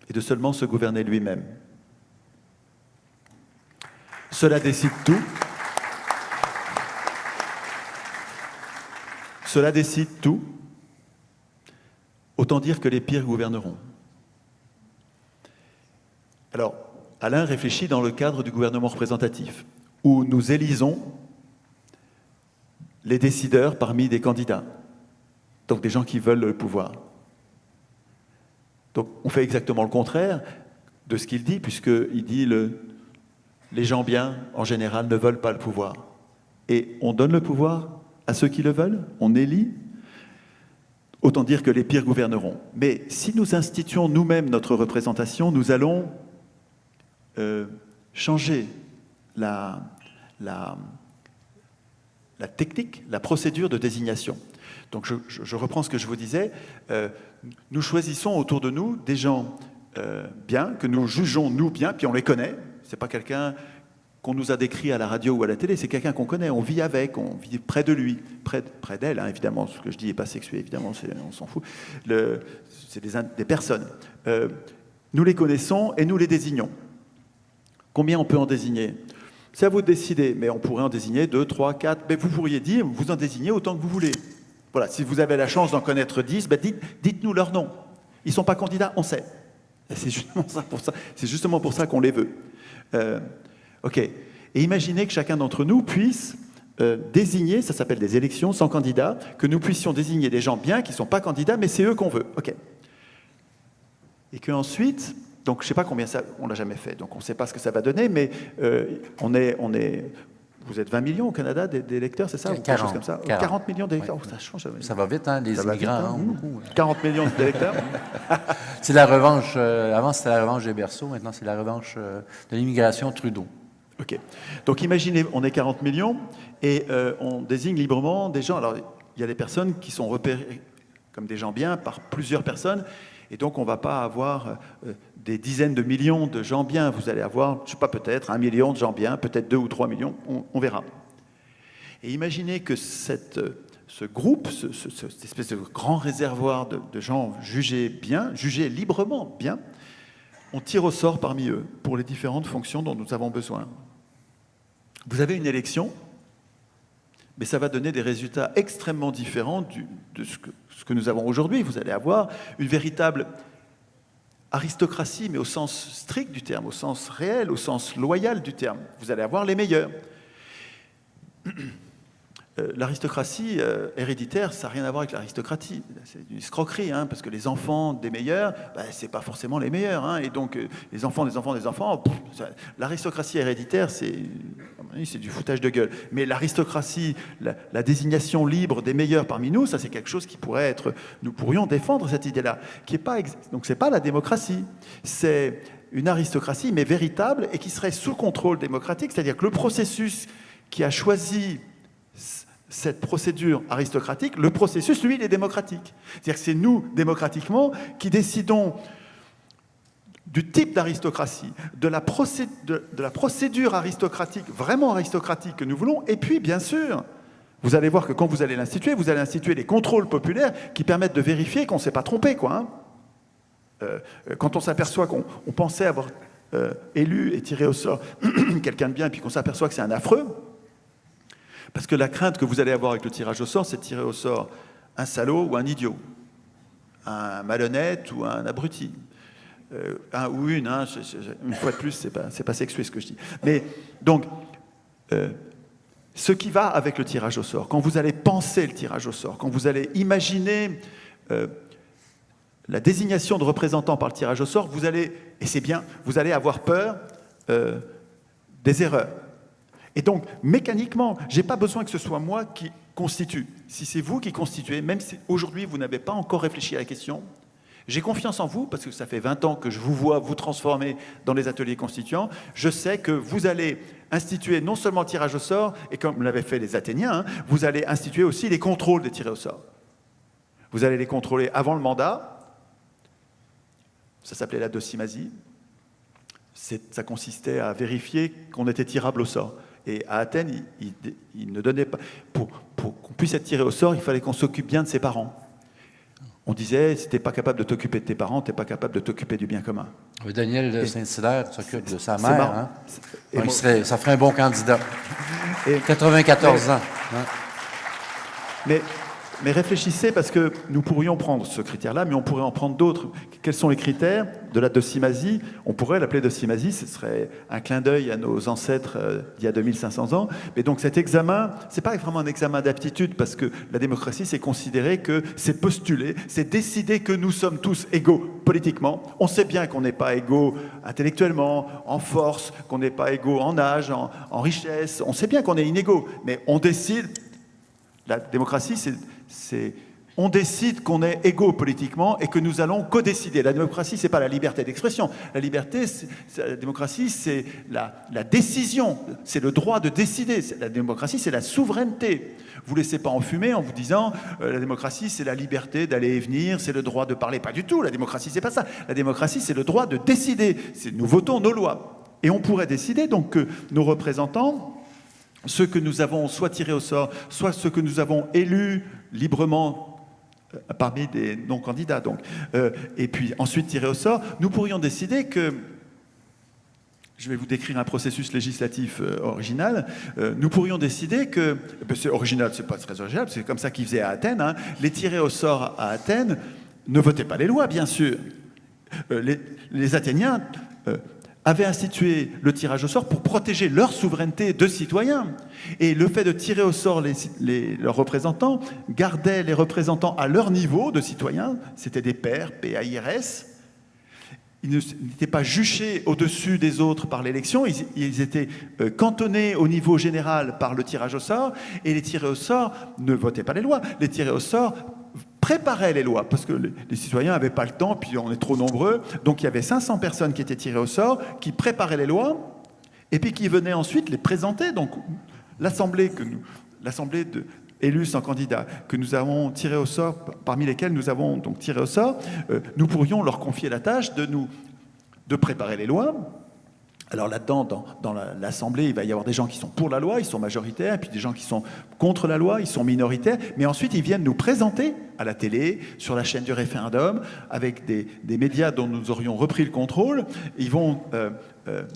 et de seulement se gouverner lui-même. Cela décide tout. Cela décide tout. Autant dire que les pires gouverneront. » Alors, Alain réfléchit dans le cadre du gouvernement représentatif, où nous élisons les décideurs parmi des candidats, donc des gens qui veulent le pouvoir. Donc on fait exactement le contraire de ce qu'il dit, puisqu'il dit les gens bien, en général, ne veulent pas le pouvoir. Et on donne le pouvoir à ceux qui le veulent, on élit, autant dire que les pires gouverneront. Mais si nous instituons nous-mêmes notre représentation, nous allons changer la technique, la procédure de désignation. Donc je reprends ce que je vous disais. Nous choisissons autour de nous des gens bien, que nous jugeons nous bien, puis on les connaît. C'est pas quelqu'un qu'on nous a décrit à la radio ou à la télé, c'est quelqu'un qu'on connaît, on vit avec, on vit près de lui, près d'elle, hein, évidemment. Ce que je dis n'est pas sexué, évidemment, on s'en fout. C'est des personnes. Nous les connaissons et nous les désignons. Combien on peut en désigner? C'est à vous de décider, mais on pourrait en désigner 2, 3, 4, mais vous pourriez dire, vous en désignez autant que vous voulez. Voilà, si vous avez la chance d'en connaître 10, ben dites-nous leur nom. Ils ne sont pas candidats, on sait. C'est justement pour ça qu'on les veut. Ok. Et imaginez que chacun d'entre nous puisse désigner, ça s'appelle des élections sans candidat, que nous puissions désigner des gens bien qui ne sont pas candidats, mais c'est eux qu'on veut. Ok. Et qu'ensuite, donc je ne sais pas combien ça, on ne l'a jamais fait, donc on ne sait pas ce que ça va donner, mais vous êtes 20 millions au Canada d'électeurs, c'est ça? 40, ou quelque chose comme ça 40 millions d'électeurs, ouais. Ça change. Ça va vite, hein, les ça immigrants vite, hein, beaucoup. 40 millions d'électeurs. C'est la revanche, avant c'était la revanche des berceaux, maintenant c'est la revanche de l'immigration Trudeau. Ok. Donc imaginez, on est 40 millions et on désigne librement des gens. Alors il y a des personnes qui sont repérées comme des gens bien par plusieurs personnes et donc on ne va pas avoir des dizaines de millions de gens bien. Vous allez avoir, je ne sais pas, peut-être 1 million de gens bien, peut-être 2 ou 3 millions, on verra. Et imaginez que ce groupe, cette espèce de grand réservoir de gens jugés bien, jugés librement bien, on tire au sort parmi eux pour les différentes fonctions dont nous avons besoin. Vous avez une élection, mais ça va donner des résultats extrêmement différents de ce que nous avons aujourd'hui. Vous allez avoir une véritable aristocratie, mais au sens strict du terme, au sens réel, au sens loyal du terme. Vous allez avoir les meilleurs. L'aristocratie héréditaire, ça n'a rien à voir avec l'aristocratie. C'est une escroquerie, hein, parce que les enfants des meilleurs, ce n'est pas forcément les meilleurs. Hein, et donc, les enfants des enfants des enfants, l'aristocratie héréditaire, c'est du foutage de gueule. Mais l'aristocratie, la désignation libre des meilleurs parmi nous, ça c'est quelque chose qui pourrait être... Nous pourrions défendre cette idée-là. Donc, ce n'est pas la démocratie. C'est une aristocratie, mais véritable, et qui serait sous contrôle démocratique. C'est-à-dire que le processus qui a choisi cette procédure aristocratique, le processus, lui, il est démocratique. C'est-à-dire que c'est nous, démocratiquement, qui décidons du type d'aristocratie, de la procédure aristocratique, vraiment aristocratique que nous voulons, et puis, bien sûr, vous allez voir que quand vous allez l'instituer, vous allez instituer les contrôles populaires qui permettent de vérifier qu'on ne s'est pas trompé, quoi. Hein. Quand on s'aperçoit qu'on pensait avoir élu et tiré au sort quelqu'un de bien, et puis qu'on s'aperçoit que c'est un affreux, parce que la crainte que vous allez avoir avec le tirage au sort, c'est de tirer au sort un salaud ou un idiot, un malhonnête ou un abruti, un ou une. Hein, une fois de plus, c'est pas sexué ce que je dis. Mais donc, ce qui va avec le tirage au sort, quand vous allez penser le tirage au sort, quand vous allez imaginer la désignation de représentants par le tirage au sort, vous allez, et c'est bien, vous allez avoir peur des erreurs. Et donc, mécaniquement, je n'ai pas besoin que ce soit moi qui constitue. Si c'est vous qui constituez, même si aujourd'hui vous n'avez pas encore réfléchi à la question, j'ai confiance en vous, parce que ça fait 20 ans que je vous vois vous transformer dans les ateliers constituants. Je sais que vous allez instituer non seulement le tirage au sort, et comme l'avaient fait les Athéniens, hein, vous allez instituer aussi les contrôles des tirés au sort. Vous allez les contrôler avant le mandat. Ça s'appelait la docimasie. Ça consistait à vérifier qu'on était tirable au sort. Et à Athènes, il ne donnait pas... Pour qu'on puisse être tiré au sort, il fallait qu'on s'occupe bien de ses parents. On disait, si tu n'es pas capable de t'occuper de tes parents, tu n'es pas capable de t'occuper du bien commun. Oui, Daniel de Saint-Hilaire s'occupe de sa mère. Hein? Donc, ça ferait un bon candidat. 94 ans. Hein? Mais réfléchissez, parce que nous pourrions prendre ce critère-là, mais on pourrait en prendre d'autres. Quels sont les critères de la docimasie? On pourrait l'appeler docimasie, ce serait un clin d'œil à nos ancêtres d'il y a 2500 ans. Mais donc cet examen, ce n'est pas vraiment un examen d'aptitude, parce que la démocratie, c'est considérer que c'est postuler, c'est décider que nous sommes tous égaux politiquement. On sait bien qu'on n'est pas égaux intellectuellement, en force, qu'on n'est pas égaux en âge, en richesse. On sait bien qu'on est inégaux, mais on décide. La démocratie, on décide qu'on est égaux politiquement et que nous allons co-décider. La démocratie, ce n'est pas la liberté d'expression. La démocratie, c'est la décision, c'est le droit de décider. La démocratie, c'est la souveraineté. Vous ne laissez pas enfumer en vous disant la démocratie, c'est la liberté d'aller et venir, c'est le droit de parler. Pas du tout, la démocratie, c'est pas ça. La démocratie, c'est le droit de décider. Nous votons nos lois. Et on pourrait décider donc que nos représentants, ceux que nous avons soit tirés au sort, soit ceux que nous avons élus librement parmi des non-candidats. Donc. Et puis ensuite, tiré au sort, nous pourrions décider que, je vais vous décrire un processus législatif original, nous pourrions décider que, c'est original, c'est pas très original, c'est comme ça qu'ils faisaient à Athènes, hein, les tirés au sort à Athènes ne votaient pas les lois, bien sûr. Les Athéniens avaient institué le tirage au sort pour protéger leur souveraineté de citoyens. Et le fait de tirer au sort leurs représentants gardait les représentants à leur niveau de citoyens, c'était des pairs, P-A-I-R-S. Ils n'étaient pas juchés au-dessus des autres par l'élection, ils étaient cantonnés au niveau général par le tirage au sort, et les tirés au sort ne votaient pas les lois. Les tirés au sort préparaient les lois, parce que les citoyens n'avaient pas le temps, puis on est trop nombreux, donc il y avait 500 personnes qui étaient tirées au sort, qui préparaient les lois, et puis qui venaient ensuite les présenter. Donc l'Assemblée élus sans candidat, que nous avons tiré au sort, parmi lesquels nous avons donc tiré au sort, nous pourrions leur confier la tâche de préparer les lois. Alors là-dedans, dans l'Assemblée, il va y avoir des gens qui sont pour la loi, ils sont majoritaires, et puis des gens qui sont contre la loi, ils sont minoritaires, mais ensuite ils viennent nous présenter à la télé, sur la chaîne du référendum, avec des médias dont nous aurions repris le contrôle. Ils vont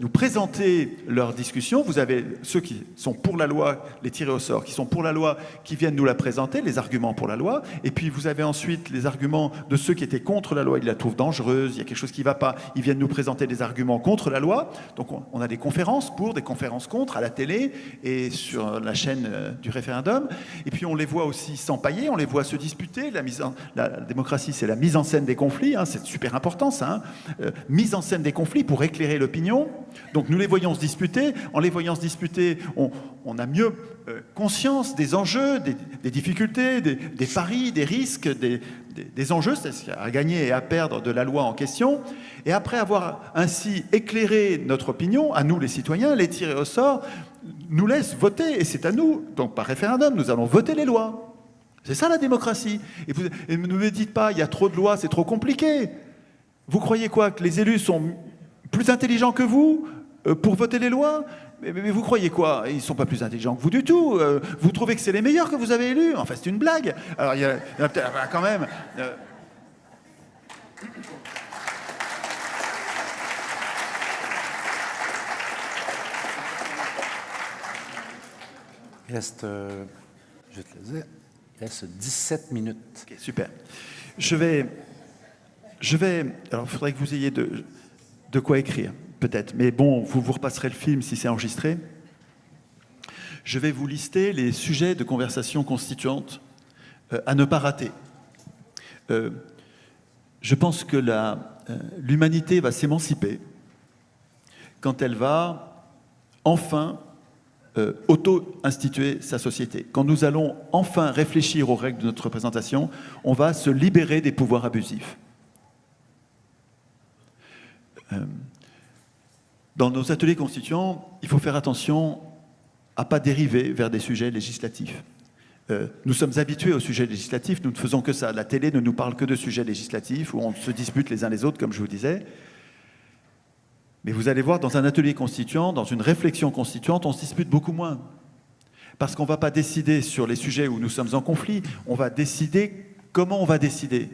nous présenter leurs discussions. Vous avez ceux qui sont pour la loi, les tirés au sort, qui sont pour la loi, qui viennent nous la présenter, les arguments pour la loi. Et puis vous avez ensuite les arguments de ceux qui étaient contre la loi, ils la trouvent dangereuse, il y a quelque chose qui ne va pas, ils viennent nous présenter des arguments contre la loi. Donc on a des conférences pour, des conférences contre à la télé et sur la chaîne du référendum. Et puis on les voit aussi s'empailler, on les voit se disputer. La démocratie, c'est la mise en scène des conflits, hein, c'est super important ça. Mise en scène des conflits pour éclairer l'opinion. Donc nous les voyons se disputer. En les voyant se disputer, on a mieux conscience des enjeux, des difficultés, des paris, des risques, des enjeux, c'est-à-dire à gagner et à perdre de la loi en question. Et après avoir ainsi éclairé notre opinion, à nous les citoyens, les tirés au sort, nous laissent voter. Et c'est à nous, donc par référendum, nous allons voter les lois. C'est ça la démocratie. Et ne me dites pas, il y a trop de lois, c'est trop compliqué. Vous croyez quoi? Que les élus sont plus intelligents que vous pour voter les lois? Mais vous croyez quoi? Ils ne sont pas plus intelligents que vous du tout. Vous trouvez que c'est les meilleurs que vous avez élus? Enfin, c'est une blague. Alors, il y a peut-être quand même... Il reste, je vais te le dire, il reste 17 minutes. Okay, super. Je vais... Alors, il faudrait que vous ayez de quoi écrire, peut-être. Mais bon, vous repasserez le film si c'est enregistré. Je vais vous lister les sujets de conversation constituante à ne pas rater. Je pense que l'humanité va s'émanciper quand elle va enfin auto-instituer sa société. Quand nous allons enfin réfléchir aux règles de notre représentation, on va se libérer des pouvoirs abusifs. Dans nos ateliers constituants, il faut faire attention à ne pas dériver vers des sujets législatifs. Nous sommes habitués aux sujets législatifs, nous ne faisons que ça. La télé ne nous parle que de sujets législatifs, où on se dispute les uns les autres, comme je vous disais. Mais vous allez voir, dans un atelier constituant, dans une réflexion constituante, on se dispute beaucoup moins. Parce qu'on ne va pas décider sur les sujets où nous sommes en conflit, on va décider comment on va décider.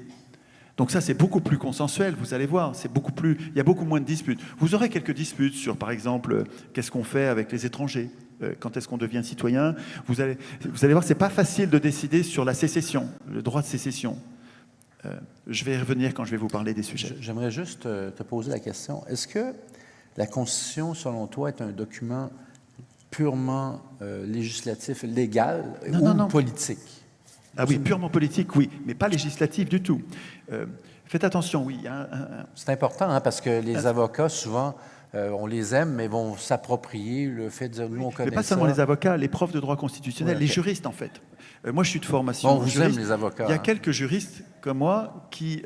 Donc ça, c'est beaucoup plus consensuel, vous allez voir, il y a beaucoup moins de disputes. Vous aurez quelques disputes sur, par exemple, qu'est-ce qu'on fait avec les étrangers, quand est-ce qu'on devient citoyen. Vous allez voir, c'est pas facile de décider sur la sécession, le droit de sécession. Je vais y revenir quand je vais vous parler des sujets. J'aimerais juste te poser la question. Est-ce que la Constitution, selon toi, est un document purement législatif, légal ou politique? Ah oui, purement politique, oui, mais pas législatif du tout. Faites attention, oui. C'est important, hein, parce que les avocats, souvent, on les aime, mais vont s'approprier le fait de dire, nous, on connaît ça. Mais pas seulement les avocats, les profs de droit constitutionnel, les juristes, en fait. Moi, je suis de formation vous juriste. Aime les avocats. Il y a quelques juristes comme moi qui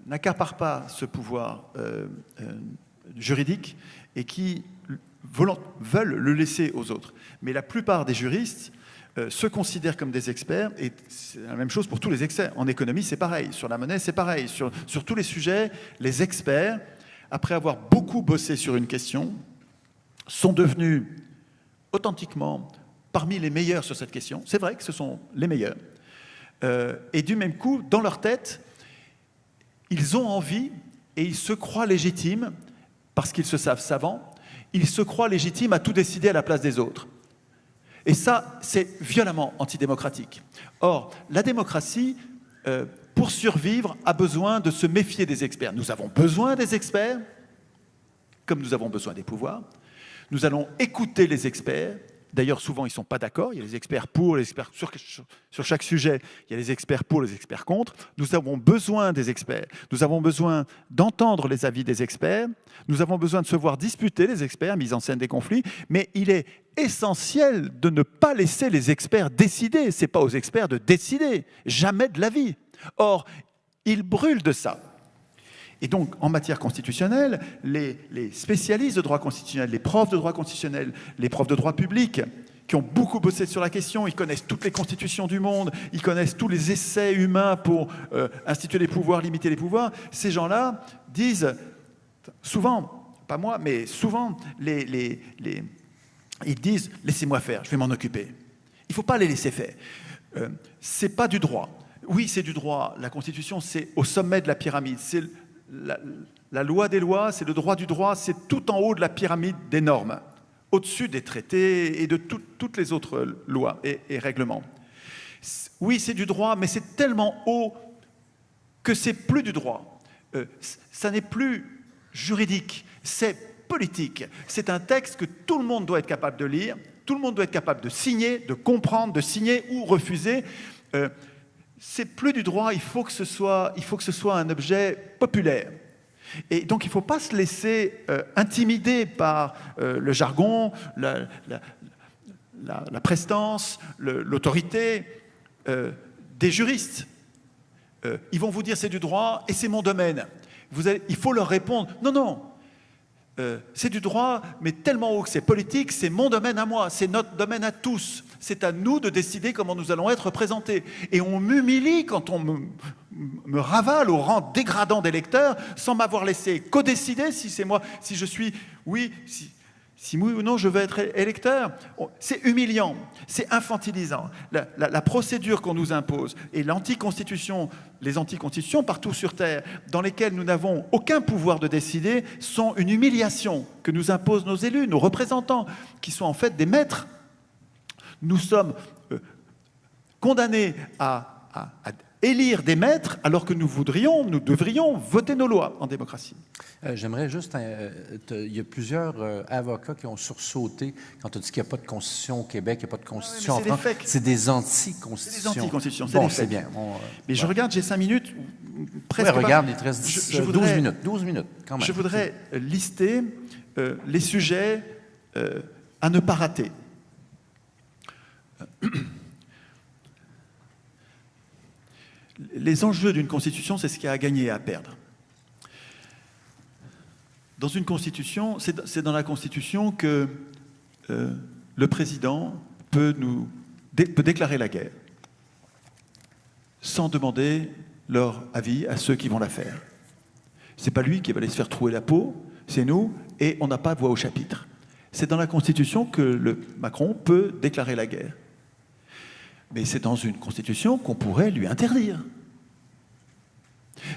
n'accaparent pas ce pouvoir juridique et qui veulent le laisser aux autres. Mais la plupart des juristes se considèrent comme des experts, et c'est la même chose pour tous les experts. En économie, c'est pareil. Sur la monnaie, c'est pareil. Sur tous les sujets, les experts, après avoir beaucoup bossé sur une question, sont devenus authentiquement parmi les meilleurs sur cette question. C'est vrai que ce sont les meilleurs. et du même coup, dans leur tête, ils ont envie et ils se croient légitimes, parce qu'ils se savent savants, ils se croient légitimes à tout décider à la place des autres. Et ça, c'est violemment antidémocratique. Or, la démocratie, pour survivre, a besoin de se méfier des experts. Nous avons besoin des experts, comme nous avons besoin des pouvoirs. Nous allons écouter les experts. D'ailleurs, souvent, ils ne sont pas d'accord. Il y a les experts pour, les experts sur chaque sujet. Il y a les experts pour, les experts contre. Nous avons besoin des experts. Nous avons besoin d'entendre les avis des experts. Nous avons besoin de se voir disputer les experts, mise en scène des conflits. Mais il est essentiel de ne pas laisser les experts décider. Ce n'est pas aux experts de décider. Jamais de la vie. Or, ils brûlent de ça. Et donc, en matière constitutionnelle, les spécialistes de droit constitutionnel, les profs de droit constitutionnel, les profs de droit public, qui ont beaucoup bossé sur la question, ils connaissent toutes les constitutions du monde, ils connaissent tous les essais humains pour instituer les pouvoirs, limiter les pouvoirs, ces gens-là disent, souvent, pas moi, mais souvent, ils disent « laissez-moi faire, je vais m'en occuper ». Il ne faut pas les laisser faire. Ce n'est pas du droit. Oui, c'est du droit. La Constitution, c'est au sommet de la pyramide. C'est la loi des lois, c'est le droit du droit, c'est tout en haut de la pyramide des normes, au-dessus des traités et de toutes les autres lois et règlements. Oui, c'est du droit, mais c'est tellement haut que c'est plus du droit. Ça n'est plus juridique, c'est politique. C'est un texte que tout le monde doit être capable de lire, tout le monde doit être capable de signer, de comprendre, de signer ou refuser. C'est plus du droit, il faut que ce soit un objet populaire. Et donc il ne faut pas se laisser intimider par le jargon, la prestance, l'autorité des juristes. Ils vont vous dire c'est du droit et c'est mon domaine. Il faut leur répondre non, non. C'est du droit, mais tellement haut que c'est politique, c'est mon domaine à moi, c'est notre domaine à tous. C'est à nous de décider comment nous allons être représentés. Et on m'humilie quand on me ravale au rang dégradant d'électeur sans m'avoir laissé co-décider si c'est moi, si je suis, oui, si oui ou non je veux être électeur. C'est humiliant, c'est infantilisant. La procédure qu'on nous impose et l'anticonstitution, les anticonstitutions partout sur Terre, dans lesquelles nous n'avons aucun pouvoir de décider, sont une humiliation que nous imposent nos élus, nos représentants, qui sont en fait des maîtres. Nous sommes condamnés à élire des maîtres alors que nous devrions voter nos lois en démocratie. J'aimerais juste... il y a plusieurs avocats qui ont sursauté quand on dit qu'il n'y a pas de constitution au Québec, il n'y a pas de constitution en France. C'est des anti-constitutions. C'est des anti-constitutions, bon, c'est bien. Mais je regarde, j'ai 5 minutes, presque ouais, regarde, il te reste 12 minutes quand même. Je voudrais lister les sujets à ne pas rater. Les enjeux d'une constitution, c'est ce qu'il y a à gagner et à perdre. Dans une constitution, c'est dans la constitution que le président peut déclarer la guerre sans demander leur avis à ceux qui vont la faire. C'est pas lui qui va aller se faire trouer la peau, c'est nous, et on n'a pas voix au chapitre. C'est dans la Constitution que Macron peut déclarer la guerre. Mais c'est dans une Constitution qu'on pourrait lui interdire.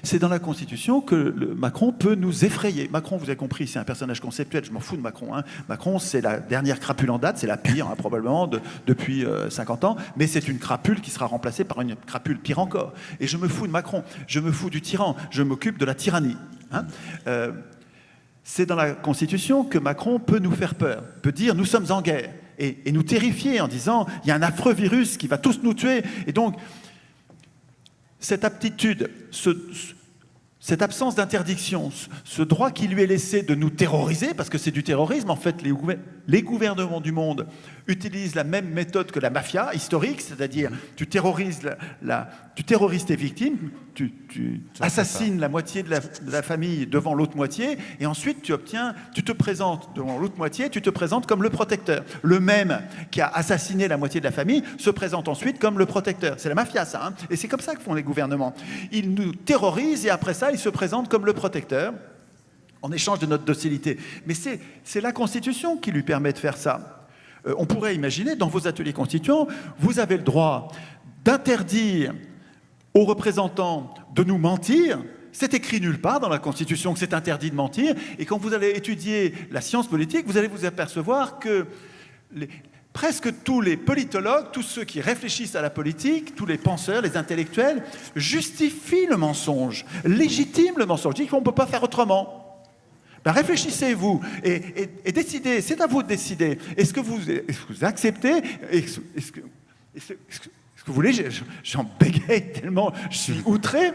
C'est dans la Constitution que Macron peut nous effrayer. Macron, vous avez compris, c'est un personnage conceptuel, je m'en fous de Macron. Hein. Macron, c'est la dernière crapule en date, c'est la pire, hein, probablement, depuis 50 ans, mais c'est une crapule qui sera remplacée par une crapule pire encore. Et je me fous de Macron, je me fous du tyran, je m'occupe de la tyrannie. Hein. C'est dans la Constitution que Macron peut nous faire peur, peut dire « nous sommes en guerre ». Et nous terrifier en disant « il y a un affreux virus qui va tous nous tuer ». Et donc, cette aptitude, cette absence d'interdiction, ce droit qui lui est laissé de nous terroriser, parce que c'est du terrorisme, en fait, les gouvernements du monde utilisent la même méthode que la mafia historique, c'est-à-dire tu terrorises tes victimes, tu assassines la moitié de la famille devant l'autre moitié, et ensuite tu te présentes devant l'autre moitié, tu te présentes comme le protecteur. Le même qui a assassiné la moitié de la famille se présente ensuite comme le protecteur. C'est la mafia, ça, hein, et c'est comme ça que font les gouvernements. Ils nous terrorisent et après ça, ils se présentent comme le protecteur en échange de notre docilité. Mais c'est la Constitution qui lui permet de faire ça. On pourrait imaginer, dans vos ateliers constituants, vous avez le droit d'interdire aux représentants de nous mentir. C'est écrit nulle part dans la Constitution que c'est interdit de mentir. Et quand vous allez étudier la science politique, vous allez vous apercevoir que presque tous les politologues, tous ceux qui réfléchissent à la politique, tous les penseurs, les intellectuels, justifient le mensonge, légitiment le mensonge, disent qu'on ne peut pas faire autrement. Ben réfléchissez-vous et décidez, c'est à vous de décider. Est-ce que vous acceptez, est-ce que vous voulez, j'en bégaye tellement, je suis outré,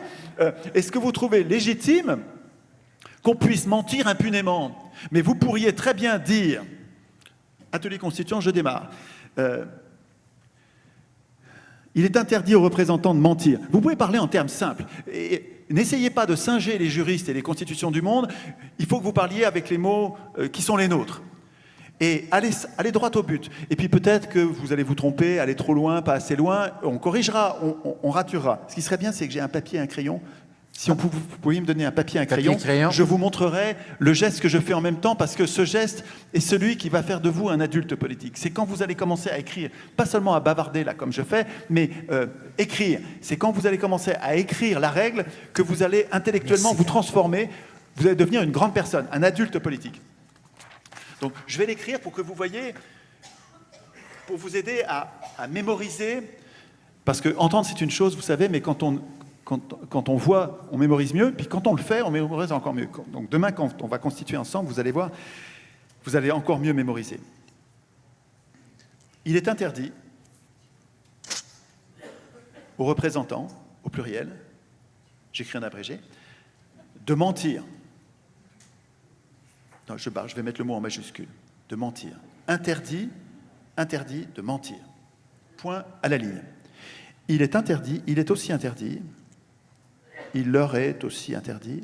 est-ce que vous trouvez légitime qu'on puisse mentir impunément? Mais vous pourriez très bien dire, atelier constituant, je démarre, il est interdit aux représentants de mentir. Vous pouvez parler en termes simples. N'essayez pas de singer les juristes et les constitutions du monde, il faut que vous parliez avec les mots qui sont les nôtres. Et allez droit au but. Et puis peut-être que vous allez vous tromper, aller trop loin, pas assez loin, on corrigera, on raturera. Ce qui serait bien, c'est que j'ai un papier et un crayon. Si vous pouviez me donner un papier et un crayon, je vous montrerai le geste que je fais en même temps, parce que ce geste est celui qui va faire de vous un adulte politique. C'est quand vous allez commencer à écrire, pas seulement à bavarder là comme je fais, mais écrire. C'est quand vous allez commencer à écrire la règle que vous allez intellectuellement vous transformer, vous allez devenir une grande personne, un adulte politique. Donc je vais l'écrire pour que vous voyez, pour vous aider à mémoriser, parce que entendre c'est une chose, vous savez, mais quand on voit, on mémorise mieux, puis quand on le fait, on mémorise encore mieux. Donc demain, quand on va constituer ensemble, vous allez voir, vous allez encore mieux mémoriser. Il est interdit aux représentants, au pluriel, j'écris un abrégé, de mentir. Non, je vais mettre le mot en majuscule, de mentir. Interdit de mentir. Point à la ligne. Il est interdit, il est aussi interdit, il leur est aussi interdit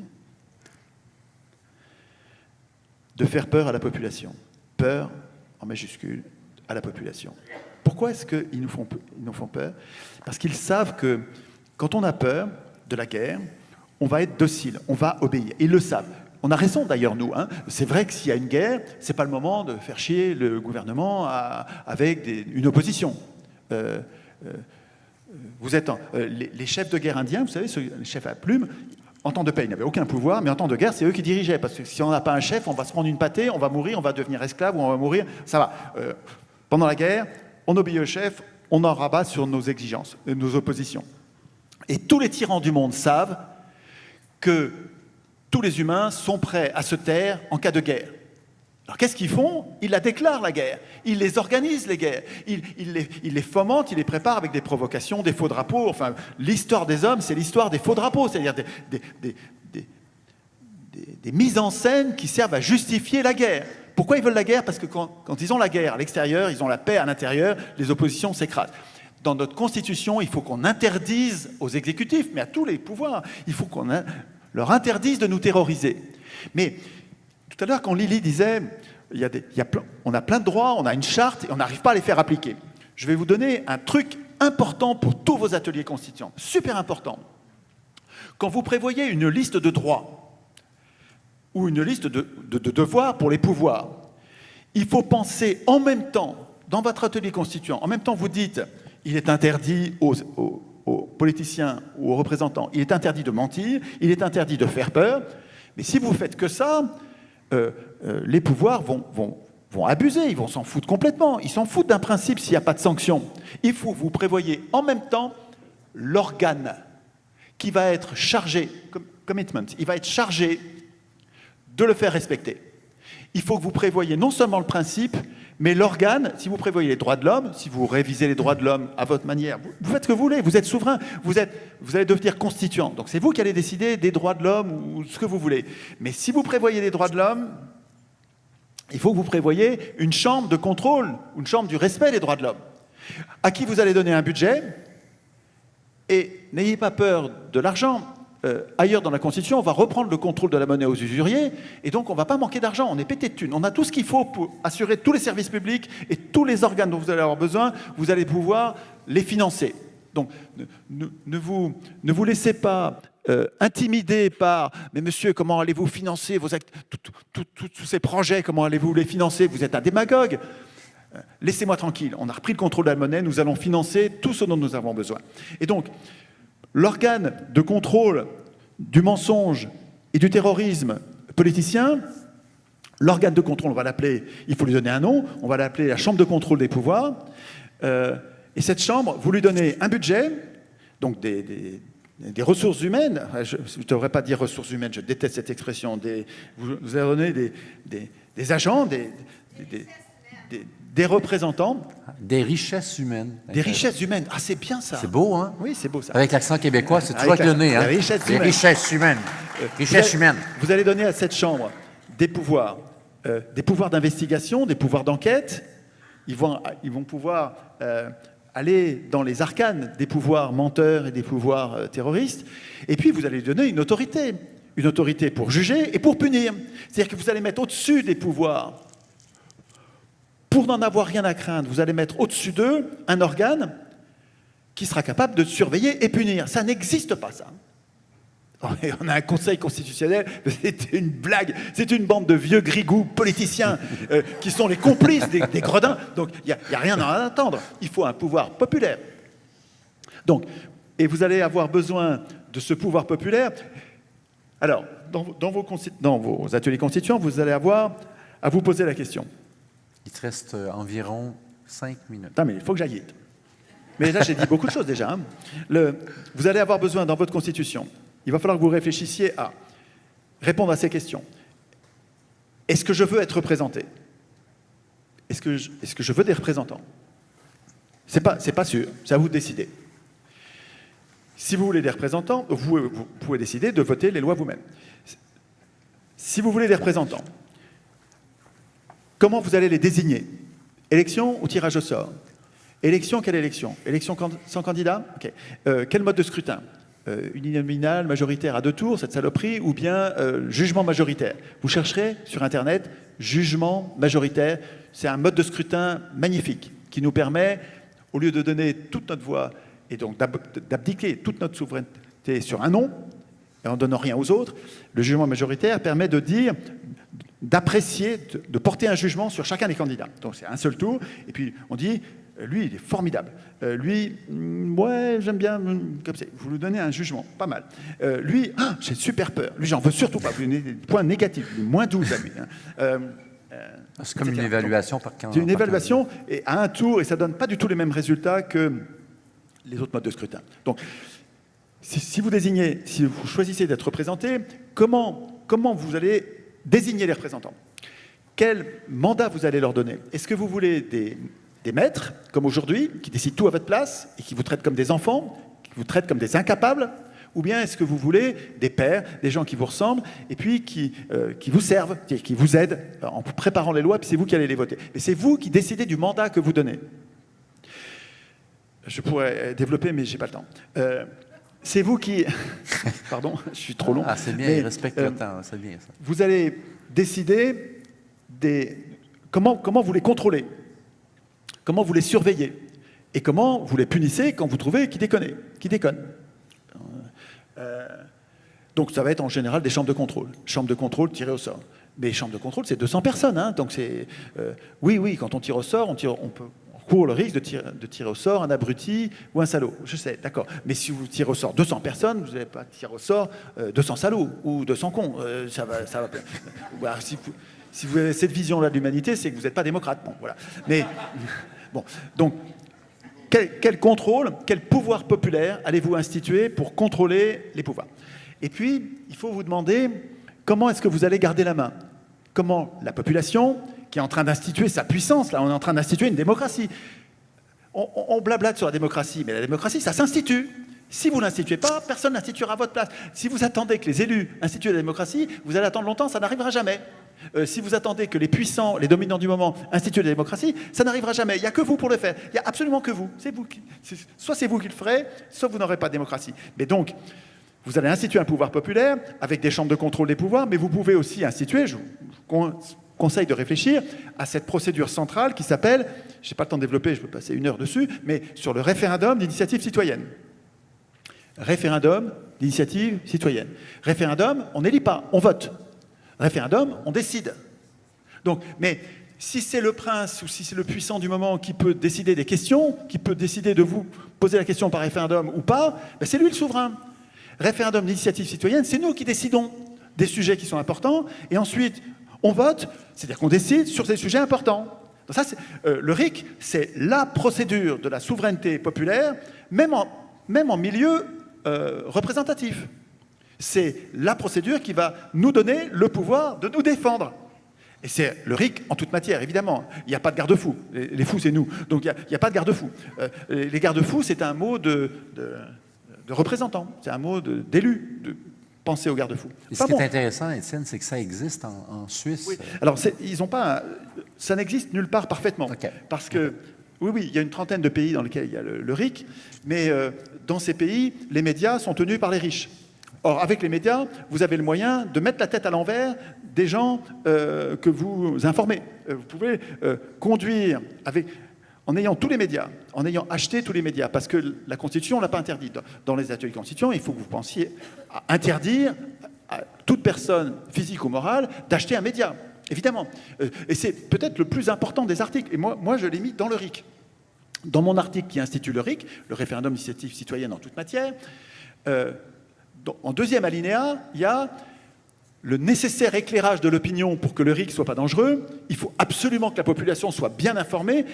de faire peur à la population. Peur, en majuscule, à la population. Pourquoi est-ce qu'ils nous font peur? Parce qu'ils savent que quand on a peur de la guerre, on va être docile, on va obéir. Ils le savent. On a raison d'ailleurs, nous. Hein. C'est vrai que s'il y a une guerre, ce n'est pas le moment de faire chier le gouvernement avec une opposition. Vous êtes les chefs de guerre indiens, vous savez, les chefs à plumes, en temps de paix, ils n'avaient aucun pouvoir, mais en temps de guerre, c'est eux qui dirigeaient. Parce que si on n'a pas un chef, on va se prendre une pâtée, on va mourir, on va devenir esclave ou on va mourir. Ça va. Pendant la guerre, on obéit au chef, on en rabat sur nos exigences, nos oppositions. Et tous les tyrans du monde savent que tous les humains sont prêts à se taire en cas de guerre. Alors qu'est-ce qu'ils font? Ils la déclarent, la guerre. Ils les organisent, les guerres. Ils les fomentent, ils les préparent avec des provocations, des faux drapeaux. Enfin, l'histoire des hommes, c'est l'histoire des faux drapeaux, c'est-à-dire des mises en scène qui servent à justifier la guerre. Pourquoi ils veulent la guerre? Parce que quand ils ont la guerre à l'extérieur, ils ont la paix à l'intérieur, les oppositions s'écrasent. Dans notre Constitution, il faut qu'on interdise aux exécutifs, mais à tous les pouvoirs, il faut qu'on leur interdise de nous terroriser. Mais tout à l'heure, quand Lily disait on a plein de droits, on a une charte et on n'arrive pas à les faire appliquer. Je vais vous donner un truc important pour tous vos ateliers constituants, super important. Quand vous prévoyez une liste de droits ou une liste de devoirs pour les pouvoirs, il faut penser en même temps, dans votre atelier constituant, en même temps vous dites, il est interdit aux politiciens ou aux représentants, il est interdit de mentir, il est interdit de faire peur, mais si vous faites que ça, les pouvoirs vont abuser, ils vont s'en foutre complètement. Ils s'en foutent d'un principe s'il n'y a pas de sanction. Il faut que vous prévoyez en même temps l'organe qui va être chargé, commitment, il va être chargé de le faire respecter. Il faut que vous prévoyiez non seulement le principe, mais l'organe, si vous prévoyez les droits de l'homme, si vous révisez les droits de l'homme à votre manière, vous faites ce que vous voulez, vous êtes souverain, vous allez devenir constituant. Donc c'est vous qui allez décider des droits de l'homme ou ce que vous voulez. Mais si vous prévoyez les droits de l'homme, il faut que vous prévoyiez une chambre de contrôle, une chambre du respect des droits de l'homme, à qui vous allez donner un budget. Et n'ayez pas peur de l'argent. Ailleurs dans la Constitution, on va reprendre le contrôle de la monnaie aux usuriers, et donc on ne va pas manquer d'argent, on est pété de thunes. On a tout ce qu'il faut pour assurer tous les services publics et tous les organes dont vous allez avoir besoin, vous allez pouvoir les financer. Donc ne vous laissez pas intimider par « Mais monsieur, comment allez-vous financer tous ces projets, comment allez-vous les financer? Vous êtes un démagogue !» Laissez-moi tranquille, on a repris le contrôle de la monnaie, nous allons financer tout ce dont nous avons besoin. Et donc, L'organe de contrôle du mensonge et du terrorisme politicien, l'organe de contrôle, on va l'appeler, il faut lui donner un nom, on va l'appeler la chambre de contrôle des pouvoirs. Et cette chambre, vous lui donnez un budget, donc des ressources humaines, je ne devrais pas dire ressources humaines, je déteste cette expression, vous avez donné des agents, des représentants. Des richesses humaines. Des richesses humaines. Ah, c'est bien ça. C'est beau, hein? Oui, c'est beau ça. Avec l'accent québécois, c'est toujours avec le nez, hein? Les richesses humaines. Richesses humaines. Vous allez donner à cette chambre des pouvoirs d'investigation, des pouvoirs d'enquête. Ils vont pouvoir aller dans les arcanes des pouvoirs menteurs et des pouvoirs terroristes. Et puis, vous allez lui donner une autorité pour juger et pour punir. C'est-à-dire que vous allez mettre au-dessus des pouvoirs, pour n'en avoir rien à craindre, vous allez mettre au-dessus d'eux un organe qui sera capable de surveiller et punir. Ça n'existe pas, ça. On a un conseil constitutionnel, c'est une blague, c'est une bande de vieux grigous politiciens qui sont les complices des gredins. Donc, il n'y a rien à attendre. Il faut un pouvoir populaire. Donc, et vous allez avoir besoin de ce pouvoir populaire. Alors, dans vos ateliers constituants, vous allez avoir à vous poser la question. Il te reste environ 5 minutes. Non, mais il faut que j'aille vite. Mais là, j'ai dit beaucoup de choses déjà. Hein. Vous allez avoir besoin, dans votre constitution, il va falloir que vous réfléchissiez à répondre à ces questions. Est-ce que je veux être représenté? Est-ce que je veux des représentants? C'est pas sûr, c'est à vous de décider. Si vous voulez des représentants, vous pouvez décider de voter les lois vous-même. Si vous voulez des représentants, comment vous allez les désigner? Élection ou tirage au sort? Élection, quelle élection? Élection sans candidat? Okay. Quel mode de scrutin? Uninominal, majoritaire à 2 tours, cette saloperie, ou bien jugement majoritaire? Vous chercherez sur Internet jugement majoritaire. C'est un mode de scrutin magnifique qui nous permet, au lieu de donner toute notre voix et donc d'abdiquer toute notre souveraineté sur un nom, et en ne donnant rien aux autres, le jugement majoritaire permet de dire, d'apprécier, de porter un jugement sur chacun des candidats. Donc c'est un seul tour, et puis on dit, lui, il est formidable. Lui, ouais, j'aime bien, comme ça. Vous lui donnez un jugement, pas mal. Lui, j'ai super peur. Lui, j'en veux surtout pas. Vous lui donnez des points négatifs, moins 12 à lui. C'est comme une évaluation par candidat. C'est une évaluation, et à un tour, et ça ne donne pas du tout les mêmes résultats que les autres modes de scrutin. Donc, si vous choisissez d'être représenté, comment vous allez désigner les représentants? Quel mandat vous allez leur donner? Est-ce que vous voulez des maîtres, comme aujourd'hui, qui décident tout à votre place et qui vous traitent comme des enfants, qui vous traitent comme des incapables? Ou bien est-ce que vous voulez des pairs, des gens qui vous ressemblent et puis qui vous servent, qui vous aident en préparant les lois, puis c'est vous qui allez les voter? Et c'est vous qui décidez du mandat que vous donnez. Je pourrais développer, mais je n'ai pas le temps. C'est vous qui... Pardon, je suis trop long. Ah, c'est bien, il respecte le temps, c'est bien ça. Vous allez décider comment vous les contrôlez, comment vous les surveillez, et comment vous les punissez quand vous trouvez qui déconne. Donc ça va être en général des chambres de contrôle. Chambres de contrôle tirées au sort. Mais chambres de contrôle, c'est 200 personnes. Hein, donc c'est... oui, quand on tire au sort, on court le risque de tirer au sort un abruti ou un salaud. Je sais, d'accord. Mais si vous tirez au sort 200 personnes, vous n'allez pas tirer au sort 200 salauds ou 200 cons. Ça va. Alors, si vous avez cette vision-là de l'humanité, c'est que vous n'êtes pas démocrate. Bon, voilà. Mais, bon, donc, quel contrôle, quel pouvoir populaire allez-vous instituer pour contrôler les pouvoirs? Et puis, il faut vous demander comment est-ce que vous allez garder la main? Comment la population, qui est en train d'instituer sa puissance, là, on est en train d'instituer une démocratie. On blablate sur la démocratie, mais la démocratie, ça s'institue. Si vous ne l'instituez pas, personne n'instituera à votre place. Si vous attendez que les élus instituent la démocratie, vous allez attendre longtemps, ça n'arrivera jamais. Si vous attendez que les puissants, les dominants du moment instituent la démocratie, ça n'arrivera jamais. Il n'y a que vous pour le faire. Il n'y a absolument que vous. Soit c'est vous qui le ferez, soit vous n'aurez pas de démocratie. Mais donc, vous allez instituer un pouvoir populaire avec des chambres de contrôle des pouvoirs, mais vous pouvez aussi instituer, je vous conseille de réfléchir à cette procédure centrale qui s'appelle, je n'ai pas le temps de développer, je peux passer 1 heure dessus, mais sur le référendum d'initiative citoyenne. Référendum d'initiative citoyenne. Référendum, on n'élit pas, on vote. Référendum, on décide. Donc, mais si c'est le prince ou si c'est le puissant du moment qui peut décider des questions, qui peut décider de vous poser la question par référendum ou pas, ben c'est lui le souverain. Référendum d'initiative citoyenne, c'est nous qui décidons des sujets qui sont importants, et ensuite on vote, c'est-à-dire qu'on décide sur des sujets importants. Donc ça, le RIC, c'est la procédure de la souveraineté populaire, même en milieu représentatif. C'est la procédure qui va nous donner le pouvoir de nous défendre. Et c'est le RIC en toute matière, évidemment. Il n'y a pas de garde-fous. Les fous, c'est nous. Donc il n'y a pas de garde-fous. Les garde-fous, c'est un mot de représentant. C'est un mot d'élu. Penser aux garde-fous. Ce qui est intéressant, Étienne, c'est que ça existe en Suisse. Oui. Alors, ils ont pas... ça n'existe nulle part parfaitement. Okay. Parce que, oui, il y a une trentaine de pays dans lesquels il y a le RIC, mais dans ces pays, les médias sont tenus par les riches. Or, avec les médias, vous avez le moyen de mettre la tête à l'envers des gens que vous informez. Vous pouvez conduire en ayant tous les médias, en ayant acheté tous les médias, parce que la Constitution ne l'a pas interdit. Dans les ateliers constituants, il faut que vous pensiez à interdire à toute personne physique ou morale d'acheter un média, évidemment. Et c'est peut-être le plus important des articles. Et moi je l'ai mis dans le RIC. Dans mon article qui institue le RIC, le référendum d'initiative citoyenne en toute matière, en deuxième alinéa, il y a le nécessaire éclairage de l'opinion pour que le RIC ne soit pas dangereux. Il faut absolument que la population soit bien informée,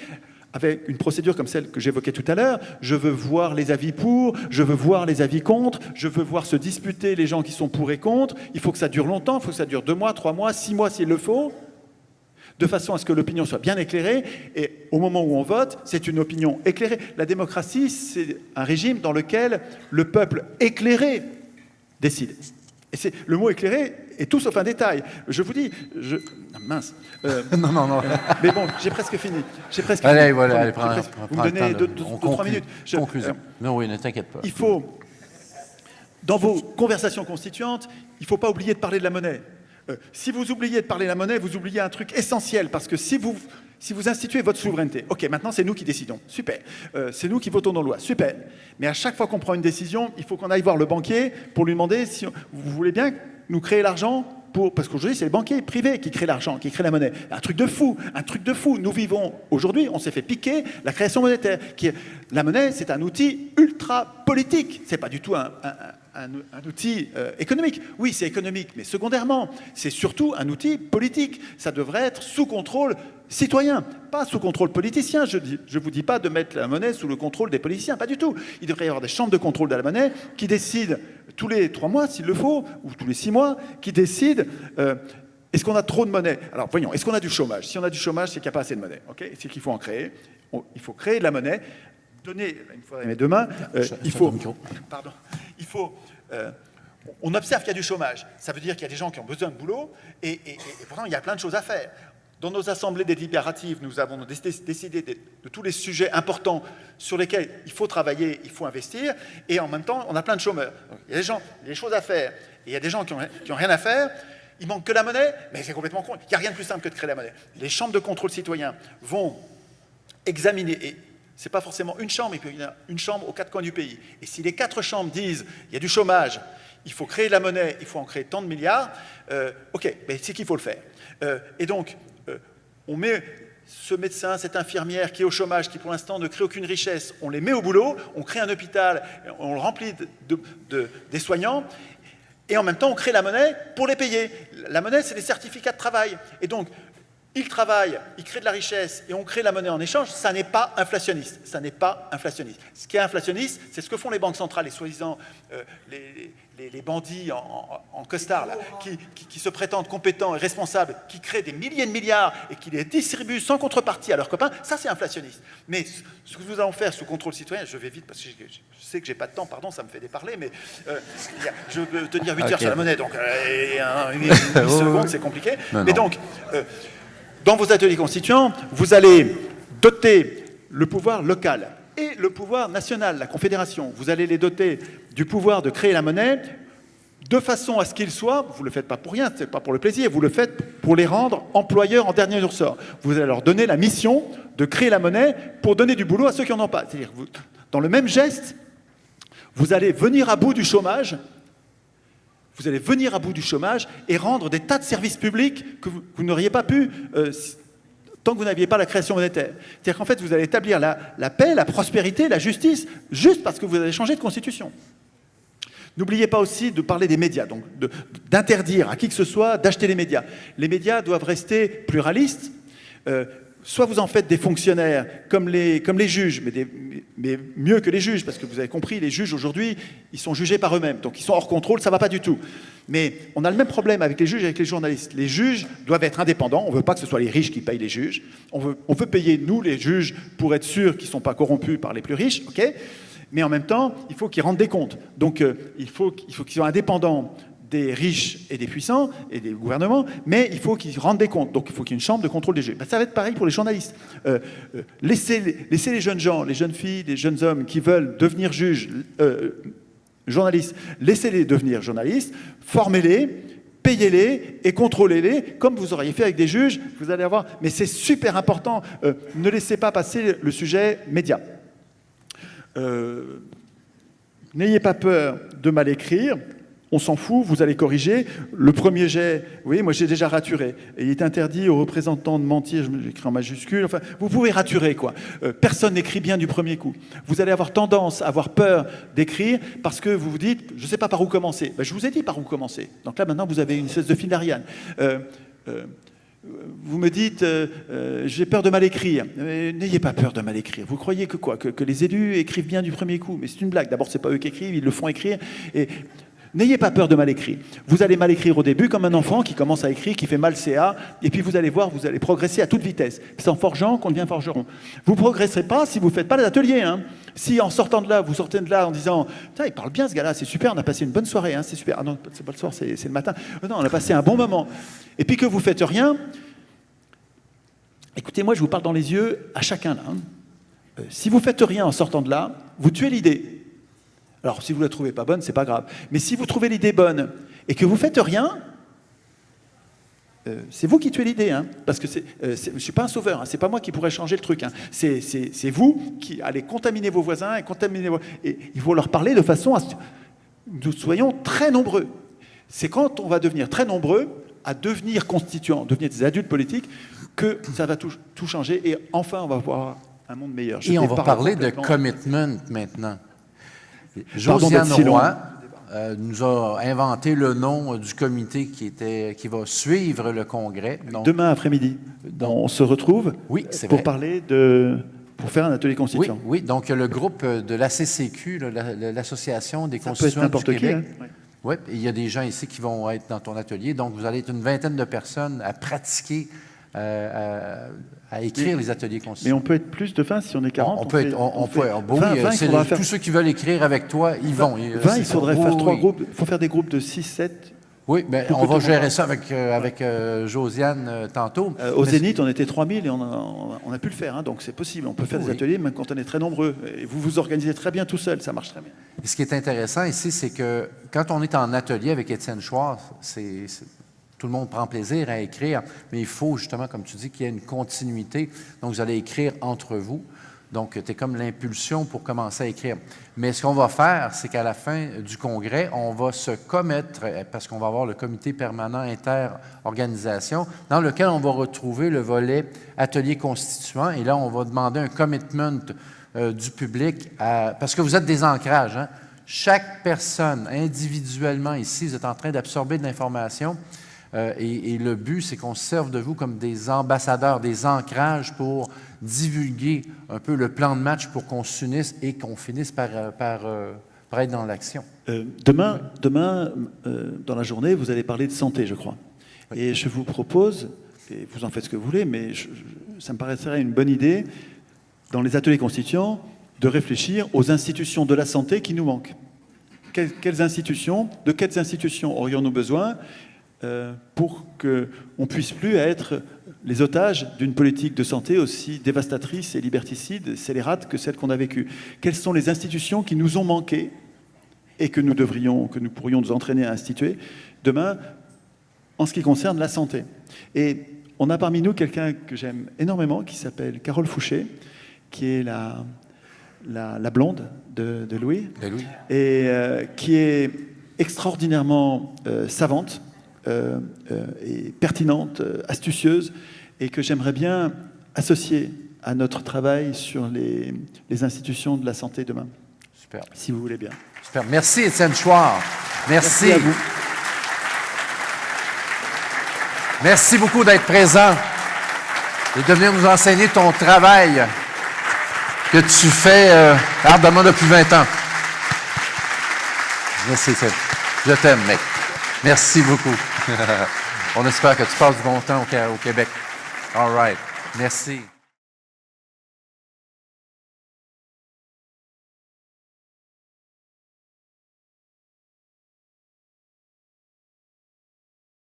avec une procédure comme celle que j'évoquais tout à l'heure. Je veux voir les avis pour, je veux voir les avis contre, je veux voir se disputer les gens qui sont pour et contre. Il faut que ça dure longtemps, il faut que ça dure 2 mois, 3 mois, 6 mois s'il le faut, de façon à ce que l'opinion soit bien éclairée. Et au moment où on vote, c'est une opinion éclairée. La démocratie, c'est un régime dans lequel le peuple éclairé décide. Et le mot éclairé est tout sauf un détail. Je vous dis, mince. Non. Mais bon, j'ai presque fini. Allez, voilà, allez, vous me donnez 2-3 minutes. Conclusion. Non, oui, ne t'inquiète pas. Il faut, dans vos conversations constituantes, il ne faut pas oublier de parler de la monnaie. Si vous oubliez de parler de la monnaie, vous oubliez un truc essentiel, parce que si vous instituez votre souveraineté, ok, maintenant c'est nous qui décidons, super, c'est nous qui votons nos lois, super, mais à chaque fois qu'on prend une décision, il faut qu'on aille voir le banquier pour lui demander si vous voulez bien nous créer l'argent parce qu'aujourd'hui c'est les banquiers privés qui créent l'argent, qui créent la monnaie. Un truc de fou. Nous vivons aujourd'hui, on s'est fait piquer la création monétaire. La monnaie, c'est un outil ultra politique, c'est pas du tout un outil économique. Oui, c'est économique, mais secondairement, c'est surtout un outil politique. Ça devrait être sous contrôle citoyen, pas sous contrôle politicien. Je ne vous dis pas de mettre la monnaie sous le contrôle des politiciens, pas du tout. Il devrait y avoir des chambres de contrôle de la monnaie qui décident tous les 3 mois, s'il le faut, ou tous les 6 mois, qui décident est-ce qu'on a trop de monnaie. Alors voyons, est-ce qu'on a du chômage? Si on a du chômage, c'est qu'il n'y a pas assez de monnaie. Okay, c'est qu'il faut en créer. Il faut créer de la monnaie. Donner, une fois mes 2 mains, on observe qu'il y a du chômage. Ça veut dire qu'il y a des gens qui ont besoin de boulot et pourtant il y a plein de choses à faire. Dans nos assemblées délibératives, nous avons décidé de tous les sujets importants sur lesquels il faut travailler, il faut investir, et en même temps, on a plein de chômeurs. Donc, il y a des gens, il y a des choses à faire, et il y a des gens qui ont rien à faire. Il manque que la monnaie, mais c'est complètement con. Il n'y a rien de plus simple que de créer la monnaie. Les chambres de contrôle citoyen vont examiner, et ce n'est pas forcément une chambre, il y a une chambre aux 4 coins du pays. Et si les 4 chambres disent il y a du chômage, il faut créer de la monnaie, il faut en créer tant de milliards, ok, mais c'est qu'il faut le faire. Et donc, on met ce médecin, cette infirmière qui est au chômage, qui pour l'instant ne crée aucune richesse, on les met au boulot, on crée un hôpital, on le remplit des soignants, et en même temps on crée la monnaie pour les payer. La monnaie, c'est des certificats de travail. Et donc, ils travaillent, ils créent de la richesse et on crée la monnaie en échange, ça n'est pas inflationniste. Ça n'est pas inflationniste. Ce qui est inflationniste, c'est ce que font les banques centrales, les soi-disant les bandits en costard, là, qui se prétendent compétents et responsables, qui créent des milliers de milliards et qui les distribuent sans contrepartie à leurs copains. Ça, c'est inflationniste. Mais ce que nous allons faire sous contrôle citoyen, je vais vite parce que je sais que j'ai pas de temps, pardon, ça me fait déparler, mais je veux tenir 8 heures sur la monnaie, donc 8 secondes, c'est compliqué. Non. Mais donc... dans vos ateliers constituants, vous allez doter le pouvoir local et le pouvoir national, la Confédération. Vous allez les doter du pouvoir de créer la monnaie de façon à ce qu'ils soient, vous ne le faites pas pour rien, ce n'est pas pour le plaisir, vous le faites pour les rendre employeurs en dernier ressort. Vous allez leur donner la mission de créer la monnaie pour donner du boulot à ceux qui n'en ont pas. C'est-à-dire, dans le même geste, vous allez venir à bout du chômage. Vous allez venir à bout du chômage et rendre des tas de services publics que vous n'auriez pas pu tant que vous n'aviez pas la création monétaire. C'est-à-dire qu'en fait, vous allez établir la paix, la prospérité, la justice, juste parce que vous avez changé de constitution. N'oubliez pas aussi de parler des médias, donc d'interdire à qui que ce soit d'acheter les médias. Les médias doivent rester pluralistes. Soit vous en faites des fonctionnaires comme les juges, mais mieux que les juges, parce que vous avez compris, les juges aujourd'hui, ils sont jugés par eux-mêmes, donc ils sont hors contrôle, ça ne va pas du tout. Mais on a le même problème avec les juges et avec les journalistes. Les juges doivent être indépendants, on ne veut pas que ce soit les riches qui payent les juges, on veut payer, nous, les juges, pour être sûrs qu'ils ne sont pas corrompus par les plus riches, ok ? Mais en même temps, il faut qu'ils rendent des comptes. Donc il faut qu'ils soient indépendants des riches et des puissants et des gouvernements, mais il faut qu'ils rendent des comptes. Donc il faut qu'il y ait une chambre de contrôle des juges. Ben, ça va être pareil pour les journalistes. Laissez les jeunes gens, les jeunes filles, les jeunes hommes qui veulent devenir juges, journalistes, laissez-les devenir journalistes, formez-les, payez-les et contrôlez-les, comme vous auriez fait avec des juges, vous allez avoir... Mais c'est super important, ne laissez pas passer le sujet média. N'ayez pas peur de mal écrire. On s'en fout, vous allez corriger. Le premier jet, vous voyez, moi j'ai déjà raturé. Et il est interdit aux représentants de mentir, j'écris en majuscule. Enfin, vous pouvez raturer, quoi. Personne n'écrit bien du premier coup. Vous allez avoir tendance à avoir peur d'écrire parce que vous vous dites, je ne sais pas par où commencer. Ben, je vous ai dit par où commencer. Donc là, maintenant, vous avez une espèce de fil d'Ariane. Vous me dites, j'ai peur de mal écrire. N'ayez pas peur de mal écrire. Vous croyez que quoi, que les élus écrivent bien du premier coup? Mais c'est une blague. D'abord, c'est pas eux qui écrivent, ils le font écrire. Et n'ayez pas peur de mal écrire. Vous allez mal écrire au début comme un enfant qui commence à écrire, qui fait mal CA, et puis vous allez voir, vous allez progresser à toute vitesse. C'est en forgeant qu'on devient forgeron. Vous ne progresserez pas si vous ne faites pas les ateliers. Hein. Si en sortant de là, vous sortez de là en disant « il parle bien ce gars-là, c'est super, on a passé une bonne soirée, hein, c'est super. » Ah non, c'est pas le soir, c'est le matin. Non, on a passé un bon moment. Et puis que vous ne faites rien, écoutez, moi je vous parle dans les yeux à chacun là. Hein. Si vous ne faites rien en sortant de là, vous tuez l'idée. Alors, si vous ne la trouvez pas bonne, c'est pas grave. Mais si vous trouvez l'idée bonne et que vous ne faites rien, c'est vous qui tuez l'idée. Hein, parce que je ne suis pas un sauveur, hein, c'est pas moi qui pourrais changer le truc. Hein, c'est vous qui allez contaminer vos voisins et il faut leur parler de façon à ce que nous soyons très nombreux. C'est quand on va devenir très nombreux à devenir constituants, devenir des adultes politiques, que ça va tout changer et enfin on va avoir un monde meilleur. Et on va parler de commitment maintenant. Josiane Roy nous a inventé le nom du comité qui va suivre le congrès. Donc, demain après-midi, on se retrouve pour parler pour faire un atelier constituant. Oui, donc le groupe de l'ACCQ, l'Association des constituants du Québec. Hein? Oui, il y a des gens ici qui vont être dans ton atelier. Donc, vous allez être une vingtaine de personnes à pratiquer, à écrire les ateliers constituants. Mais on peut être plus de 20 si on est 40. Tous ceux qui veulent écrire avec toi, ils vont. 20, il faudrait faire 3 groupes. Il faut faire des groupes de 6, 7. Oui, ben, on va gérer ça avec Josiane tantôt. Au Zénith, on était 3000 et on a pu le faire. Hein, donc c'est possible. On peut faire des ateliers même quand on est très nombreux. Et vous vous organisez très bien tout seul. Ça marche très bien. Et ce qui est intéressant ici, c'est que quand on est en atelier avec Étienne Chouard, tout le monde prend plaisir à écrire, mais il faut justement, comme tu dis, qu'il y ait une continuité. Donc, vous allez écrire entre vous. Donc, tu es comme l'impulsion pour commencer à écrire. Mais ce qu'on va faire, c'est qu'à la fin du congrès, on va se commettre, parce qu'on va avoir le comité permanent inter-organisation, dans lequel on va retrouver le volet atelier constituant. Et là, on va demander un commitment du public, parce que vous êtes des ancrages. Hein? Chaque personne, individuellement ici, vous êtes en train d'absorber de l'information. Et le but, c'est qu'on se serve de vous comme des ambassadeurs, des ancrages pour divulguer un peu le plan de match pour qu'on s'unisse et qu'on finisse par être dans l'action. Demain, dans la journée, vous allez parler de santé, je crois. Oui. Et je vous propose, et vous en faites ce que vous voulez, mais ça me paraîtrait une bonne idée, dans les ateliers constituants, de réfléchir aux institutions de la santé qui nous manquent. De quelles institutions aurions-nous besoin pour qu'on ne puisse plus être les otages d'une politique de santé aussi dévastatrice et liberticide, scélérate que celle qu'on a vécue. Quelles sont les institutions qui nous ont manqué et que nous pourrions nous entraîner à instituer demain en ce qui concerne la santé. Et on a parmi nous quelqu'un que j'aime énormément qui s'appelle Carole Fouché, qui est la blonde de Louis, et qui est extraordinairement savante, et pertinente, astucieuse, et que j'aimerais bien associer à notre travail sur les institutions de la santé demain. Super. Si vous voulez bien. Super. Merci, Étienne Chouard. Merci. Merci à vous. Merci beaucoup d'être présent et de venir nous enseigner ton travail que tu fais ardemment depuis 20 ans. Merci, Seb. Je t'aime, mec. Merci beaucoup. On espère que tu passes du bon temps au Québec. All right. Merci.